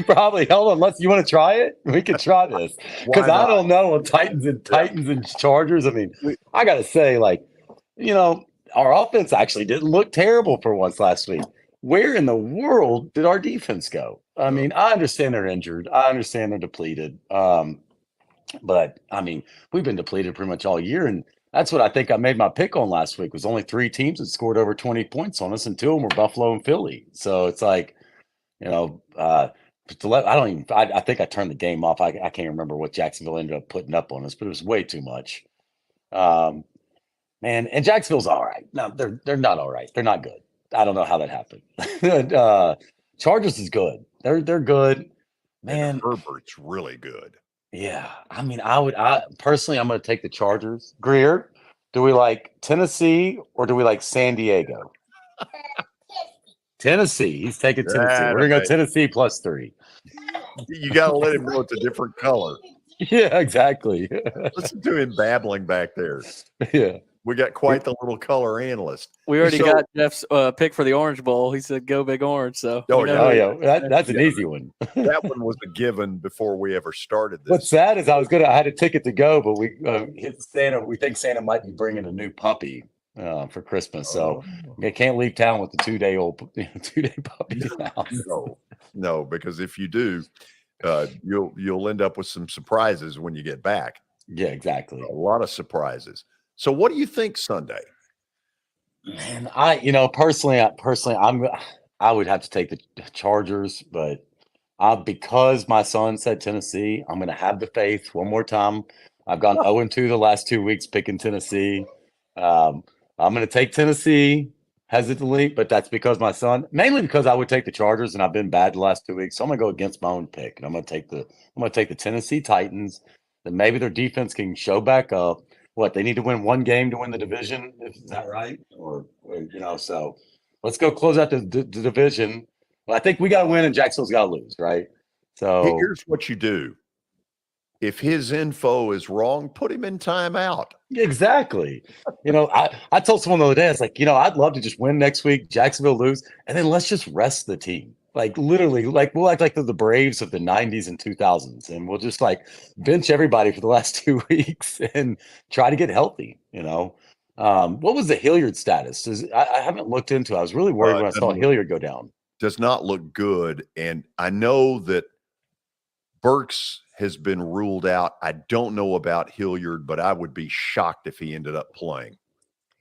Probably. Hold on. You want to try it? We can try this. Because I don't know on Titans and Chargers. I mean, I got to say, our offense actually didn't look terrible for once last week. Where in the world did our defense go? I mean, I understand they're injured. I understand they're depleted. But, I mean, we've been depleted pretty much all year. And that's what I think I made my pick on last week, was only 3 teams that scored over 20 points on us, and 2 of them were Buffalo and Philly. So it's like, I think I turned the game off. I can't remember what Jacksonville ended up putting up on us, but it was way too much. And Jacksonville's all right. No, they're not all right. They're not good. I don't know how that happened. Chargers is good. They're good. Man, and Herbert's really good. Yeah. I mean, I personally, I'm going to take the Chargers. Greer, do we like Tennessee or do we like San Diego? Tennessee. He's taking Tennessee. We're going to go Tennessee +3. You got to let him know it's a different color. Yeah, exactly. Listen to him babbling back there. Yeah. We got quite the little color analyst. We already got Jeff's pick for the Orange Bowl. He said, go big orange. So, that's an easy one. That one was a given before we ever started this. What's sad is I had a ticket to go, but we hit Santa. We think Santa might be bringing a new puppy for Christmas. So you can't leave town with the 2-day puppy in the house. No, because if you do, you'll end up with some surprises when you get back. Yeah, exactly. A lot of surprises. So what do you think Sunday? Man, personally, I would have to take the Chargers, but because my son said Tennessee, I'm going to have the faith one more time. I've gone 0-2 the last 2 weeks picking Tennessee. I'm going to take Tennessee hesitantly, but that's because my son, mainly because I would take the Chargers and I've been bad the last 2 weeks. So I'm going to go against my own pick, and I'm going to take the Tennessee Titans. Then maybe their defense can show back up. What, they need to win 1 game to win the division? Is that right? So let's go close out the division. Well, I think we got to win and Jacksonville's got to lose, right? So here's what you do. If his info is wrong, put him in timeout. Exactly. I told someone the other day, I was like, I'd love to just win next week, Jacksonville lose, and then let's just rest the team. Like literally, like we'll act like they're the Braves of the 90s and 2000s, and we'll just like bench everybody for the last 2 weeks and try to get healthy. What was the Hilliard status? I haven't looked into it. I was really worried when I saw Hilliard go down. Does not look good. And I know that Burks has been ruled out. I don't know about Hilliard, but I would be shocked if he ended up playing.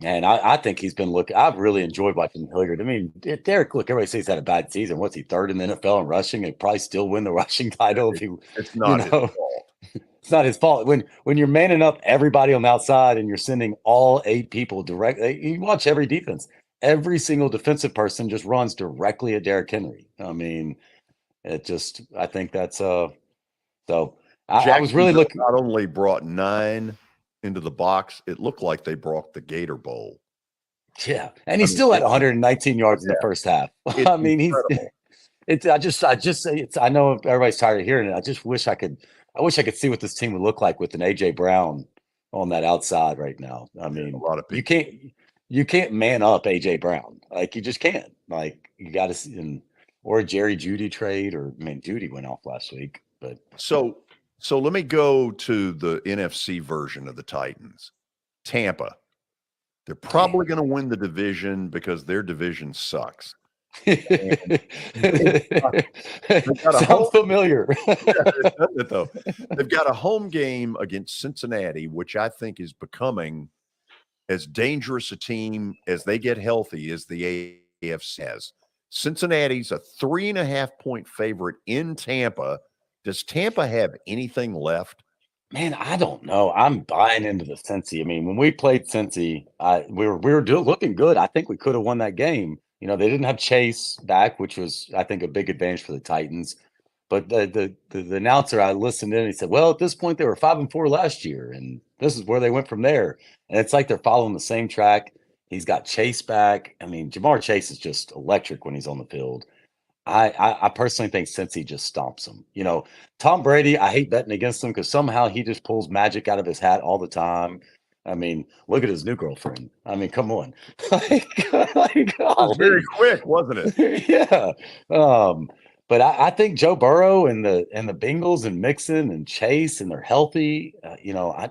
And I think he's been looking. I've really enjoyed watching Hilliard. I mean, Derek, look, everybody says he's had a bad season. What's he, third in the NFL in rushing? He'd probably still win the rushing title if he. It's not his fault. It's not his fault. When you're manning up everybody on the outside and you're sending all 8 people directly, you watch every defense. Every single defensive person just runs directly at Derrick Henry. I mean, I think that's so. I was really looking. Not only brought 9 into the box, it looked like they brought the Gator Bowl. Yeah, and he still had 119 yards in the first half. I mean, I know everybody's tired of hearing it. I just wish I could see what this team would look like with an AJ Brown on that outside right now. I mean, a lot of people. You can't man up AJ Brown. Like you just can't. Like you got to or a Jerry Jeudy trade, or Jeudy went off last week. But so let me go to the NFC version of the Titans. Tampa. They're probably going to win the division because their division sucks. Sounds familiar. Though. They've got a home game against Cincinnati, which I think is becoming as dangerous a team as they get healthy as the AFC has. Cincinnati's a 3.5-point favorite in Tampa. Does Tampa have anything left? Man, I don't know. I'm buying into the Cincy. I mean, when we played Cincy, we were looking good. I think we could have won that game. They didn't have Chase back, which was, I think, a big advantage for the Titans. But the announcer, I listened in, and he said, well, at this point, they were 5-4 last year, and this is where they went from there. And it's like they're following the same track. He's got Chase back. I mean, Jamar Chase is just electric when he's on the field. I personally think Cincy just stomps him. Tom Brady, I hate betting against him because somehow he just pulls magic out of his hat all the time. I mean, look at his new girlfriend. I mean, come on. Very quick, wasn't it? Yeah. But I think Joe Burrow and the Bengals and Mixon and Chase, and they're healthy. I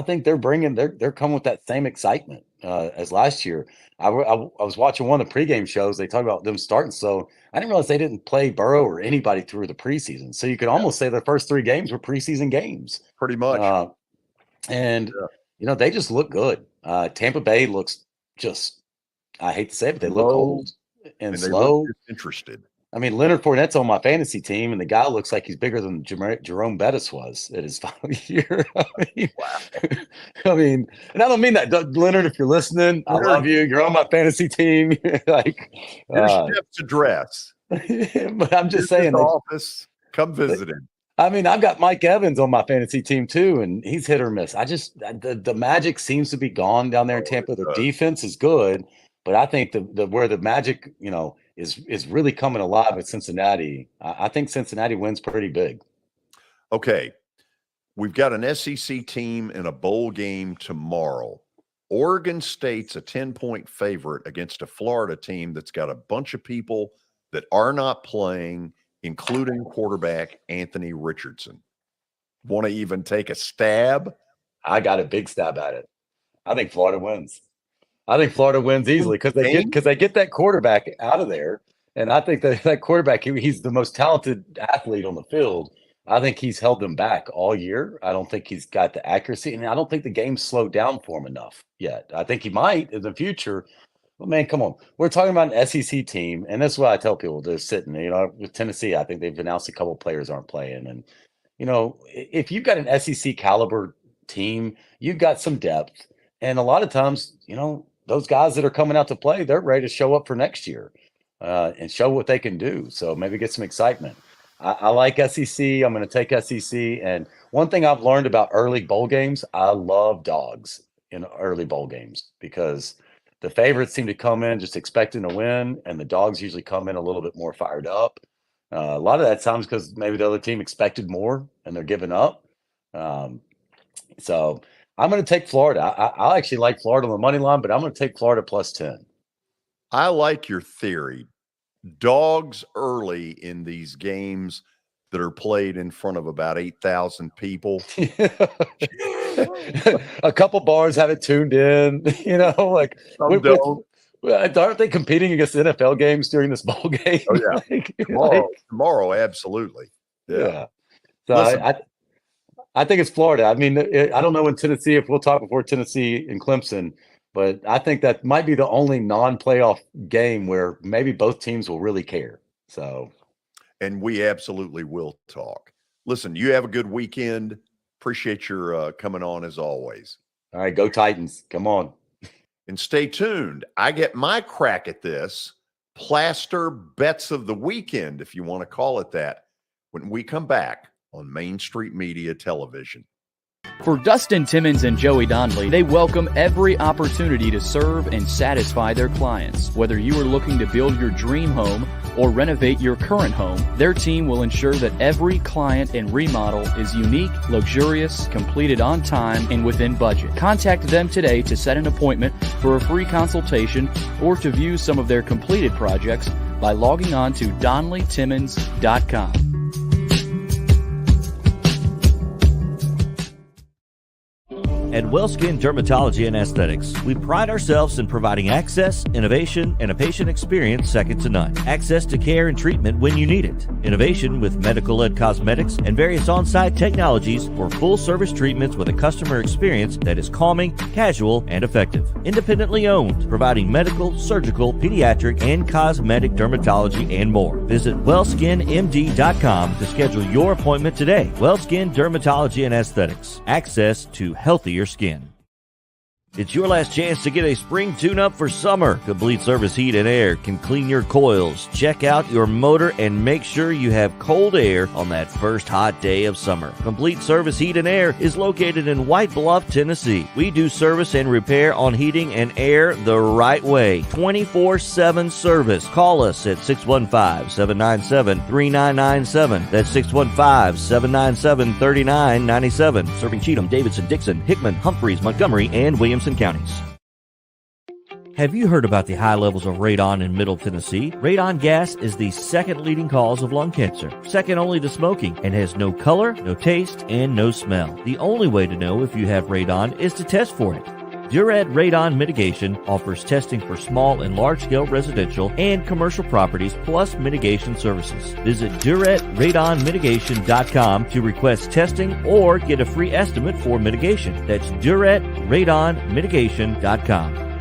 think they're coming with that same excitement as last year. I was watching one of the pregame shows. They talked about them starting. So I didn't realize they didn't play Burrow or anybody through the preseason. So you could almost say their first 3 games were preseason games. Pretty much. They just look good. Tampa Bay looks just, I hate to say it, but they look old and slow. Look disinterested. I mean, Leonard Fournette's on my fantasy team, and the guy looks like he's bigger than Jerome Bettis was at his final year. I mean, and I don't mean that, Leonard, if you're listening, I love you. You're on my fantasy team. Your steps address. But I'm just saying. Office, come visit him. I mean, I've got Mike Evans on my fantasy team too, and he's hit or miss. The magic seems to be gone down there in Tampa. The defense is good, but I think where the magic, is really coming alive at Cincinnati. I think Cincinnati wins pretty big. Okay. We've got an SEC team in a bowl game tomorrow. Oregon State's a 10-point favorite against a Florida team that's got a bunch of people that are not playing, including quarterback Anthony Richardson. Want to even take a stab? I got a big stab at it. I think Florida wins. I think Florida wins easily because they get that quarterback out of there, and I think that quarterback, he's the most talented athlete on the field. I think he's held them back all year. I don't think he's got the accuracy, and I don't think the game's slowed down for him enough yet. I think he might in the future. But man, come on, we're talking about an SEC team, and that's what I tell people to sit in. With Tennessee, I think they've announced a couple of players aren't playing, and if you've got an SEC caliber team, you've got some depth, and a lot of times, those guys that are coming out to play, they're ready to show up for next year and show what they can do. So maybe get some excitement. I like SEC. I'm going to take SEC. And one thing I've learned about early bowl games, I love dogs in early bowl games because the favorites seem to come in just expecting to win, and the dogs usually come in a little bit more fired up. A lot of that times because maybe the other team expected more and they're giving up. So I'm going to take Florida. I actually like Florida on the money line, but I'm going to take Florida plus 10. I like your theory. Dogs early in these games that are played in front of about 8,000 people. A couple bars have it tuned in, like aren't they competing against NFL games during this bowl game? Oh yeah, tomorrow, absolutely. Yeah. So I think it's Florida. I mean, I don't know in Tennessee if we'll talk before Tennessee and Clemson, but I think that might be the only non-playoff game where maybe both teams will really care. So, and we absolutely will talk. Listen, you have a good weekend. Appreciate your coming on as always. All right, go Titans. Come on. And stay tuned. I get my crack at this plaster bets of the weekend, if you want to call it that, when we come back on Main Street Media Television. For Dustin Timmons and Joey Donnelly, they welcome every opportunity to serve and satisfy their clients. Whether you are looking to build your dream home or renovate your current home, their team will ensure that every client and remodel is unique, luxurious, completed on time, and within budget. Contact them today to set an appointment for a free consultation or to view some of their completed projects by logging on to DonnellyTimmons.com. At WellSkin Dermatology and Aesthetics, we pride ourselves in providing access, innovation, and a patient experience second to none. Access to care and treatment when you need it. Innovation with medical-led cosmetics and various on-site technologies for full-service treatments with a customer experience that is calming, casual, and effective. Independently owned, providing medical, surgical, pediatric, and cosmetic dermatology and more. Visit WellSkinMD.com to schedule your appointment today. WellSkin Dermatology and Aesthetics. Access to healthier skin. It's your last chance to get a spring tune-up for summer. Complete Service Heat and Air can clean your coils, check out your motor, and make sure you have cold air on that first hot day of summer. Complete Service Heat and Air is located in White Bluff, Tennessee. We do service and repair on heating and air the right way. 24/7 service. Call us at 615-797-3997. That's 615-797-3997. Serving Cheatham, Davidson, Dixon, Hickman, Humphreys, Montgomery, and Williamson counties. Have you heard about the high levels of radon in Middle Tennessee? Radon gas is the second leading cause of lung cancer, second only to smoking, and has no color, no taste, and no smell. The only way to know if you have radon is to test for it. Duret Radon Mitigation offers testing for small and large-scale residential and commercial properties, plus mitigation services. Visit DuretRadonMitigation.com to request testing or get a free estimate for mitigation. That's DuretRadonMitigation.com.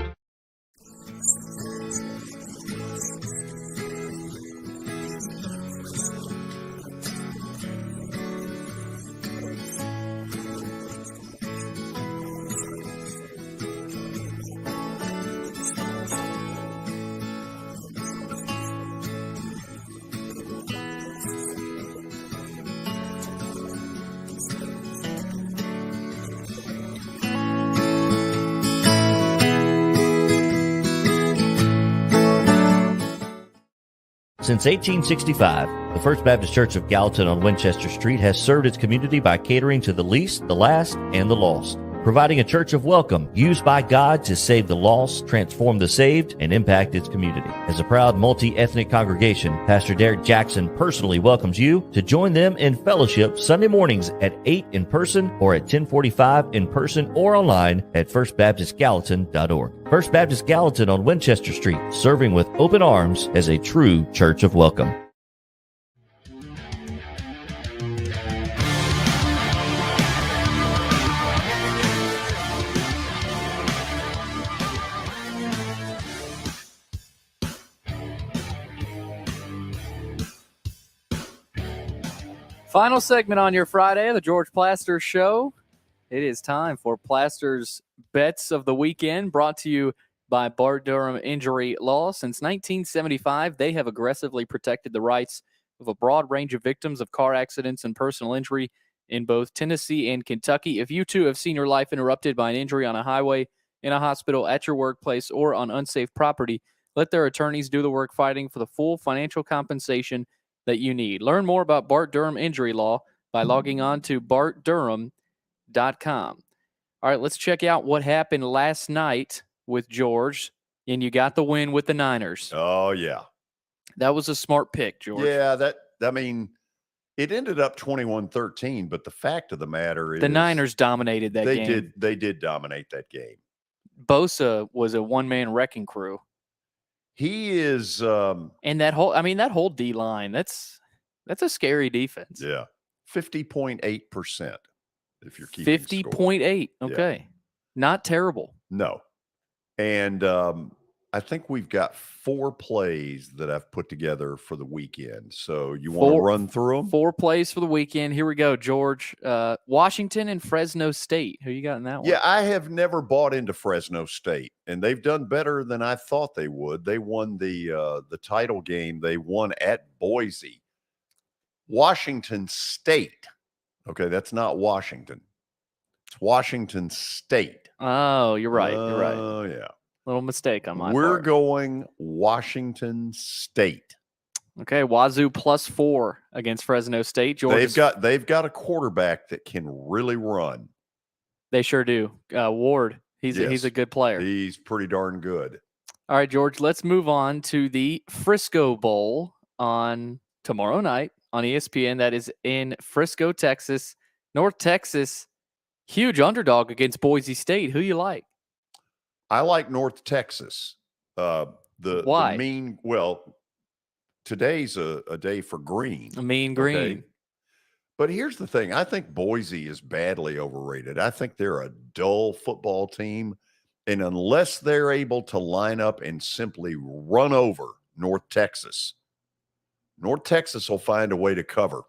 Since 1865, the First Baptist Church of Gallatin on Winchester Street has served its community by catering to the least, the last, and the lost, providing a church of welcome used by God to save the lost, transform the saved, and impact its community. As a proud multi-ethnic congregation, Pastor Derek Jackson personally welcomes you to join them in fellowship Sunday mornings at 8 in person or at 10:45 in person or online at firstbaptistgallatin.org. First Baptist Gallatin on Winchester Street, serving with open arms as a true church of welcome. Final segment on your Friday of the George Plaster Show. It is time for Plaster's Bets of the Weekend, brought to you by Bart Durham Injury Law. Since 1975, they have aggressively protected the rights of a broad range of victims of car accidents and personal injury in both Tennessee and Kentucky. If you too have seen your life interrupted by an injury on a highway, in a hospital, at your workplace, or on unsafe property, let their attorneys do the work fighting for the full financial compensation that you need. Learn more about Bart Durham Injury Law by logging on to bartdurham.com. All right, let's check out what happened last night with George, and you got the win with the Niners. Oh, yeah. That was a smart pick, George. Yeah, it ended up 21-13, but the fact of the matter is the Niners dominated that game. They did dominate that game. Bosa was a one-man wrecking crew. He is and that whole D-line, that's a scary defense. Yeah. 50.8%. If you're keeping 50.8. Okay. Yeah. Not terrible. No. And I think we've got 4 plays that I've put together for the weekend. So you want to run through them? 4 plays for the weekend. Here we go, George. Washington and Fresno State. Who you got in that one? Yeah, I have never bought into Fresno State, and they've done better than I thought they would. They won the title game. They won at Boise. Washington State. Okay, that's not Washington. It's Washington State. Oh, you're right. You're right. Oh, yeah. Little mistake on my We're part. going Washington State. Okay, Wazoo +4 against Fresno State. George, they've got a quarterback that can really run. They sure do. Ward, he's a good player. He's pretty darn good. All right, George, let's move on to the Frisco Bowl on tomorrow night on ESPN. That is in Frisco, Texas. North Texas, huge underdog against Boise State. Who you like? I like North Texas. Why? Today's a day for green. A mean green. Okay? But here's the thing. I think Boise is badly overrated. I think they're a dull football team. And unless they're able to line up and simply run over North Texas will find a way to cover.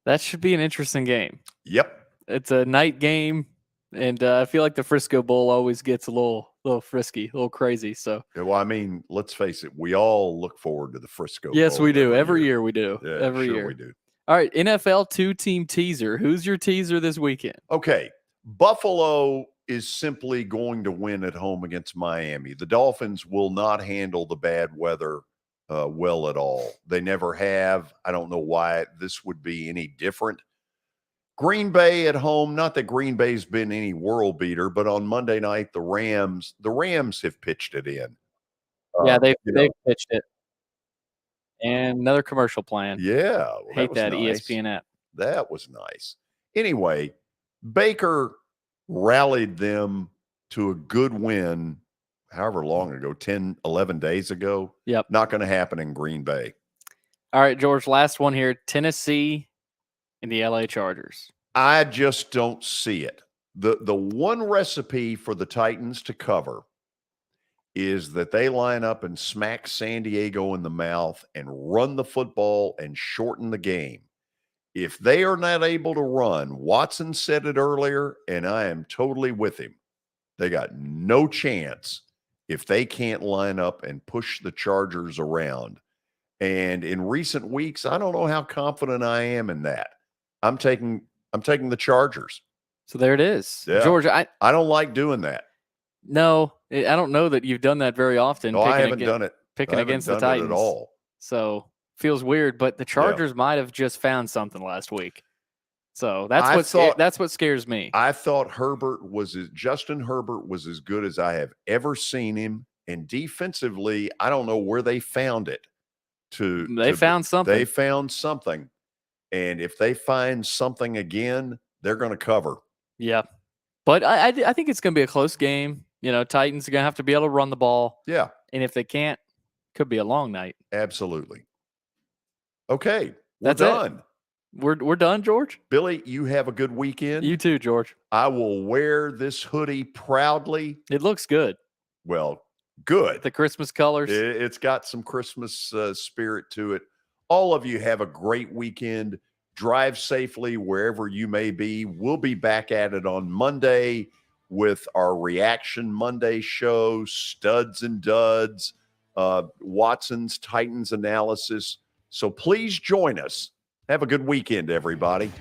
That should be an interesting game. Yep. It's a night game, and I feel like the Frisco Bowl always gets a little frisky, a little crazy. So, well, I mean, let's face it. We all look forward to the Frisco yes, Bowl. we do. Every year we do. Yeah, every sure year we do. All right, NFL 2-team teaser. Who's your teaser this weekend? Okay, Buffalo is simply going to win at home against Miami. The Dolphins will not handle the bad weather well at all. They never have. I don't know why this would be any different. Green Bay at home, not that Green Bay's been any world beater, but on Monday night, the Rams have pitched it in. Yeah, they've pitched it. And another commercial plan. Yeah. Well, hate that nice. ESPN app. That was nice. Anyway, Baker rallied them to a good win however long ago, 10, 11 days ago. Yep. Not going to happen in Green Bay. All right, George, last one here. Tennessee and the LA Chargers. I just don't see it. The one recipe for the Titans to cover is that they line up and smack San Diego in the mouth and run the football and shorten the game. If they are not able to run, Watson said it earlier, and I am totally with him. They got no chance if they can't line up and push the Chargers around. And in recent weeks, I don't know how confident I am in that. I'm taking the Chargers. So there it is. Yeah. George, I don't like doing that. No, I don't know that you've done that very often. No, I haven't done it. Picking against the Titans at all. So feels weird, but the Chargers might have just found something last week. So that's what scares me. I thought Justin Herbert was as good as I have ever seen him. And defensively, I don't know where they found it. They found something. They found something. And if they find something again, they're going to cover. Yeah. But I think it's going to be a close game. Titans are going to have to be able to run the ball. Yeah. And if they can't, could be a long night. Absolutely. Okay. That's done. We're done, George. Billy, you have a good weekend. You too, George. I will wear this hoodie proudly. It looks good. Well, good. The Christmas colors. It's got some Christmas spirit to it. All of you have a great weekend. Drive safely wherever you may be. We'll be back at it on Monday with our Reaction Monday show, Studs and Duds, Watson's Titans analysis. So please join us. Have a good weekend, everybody.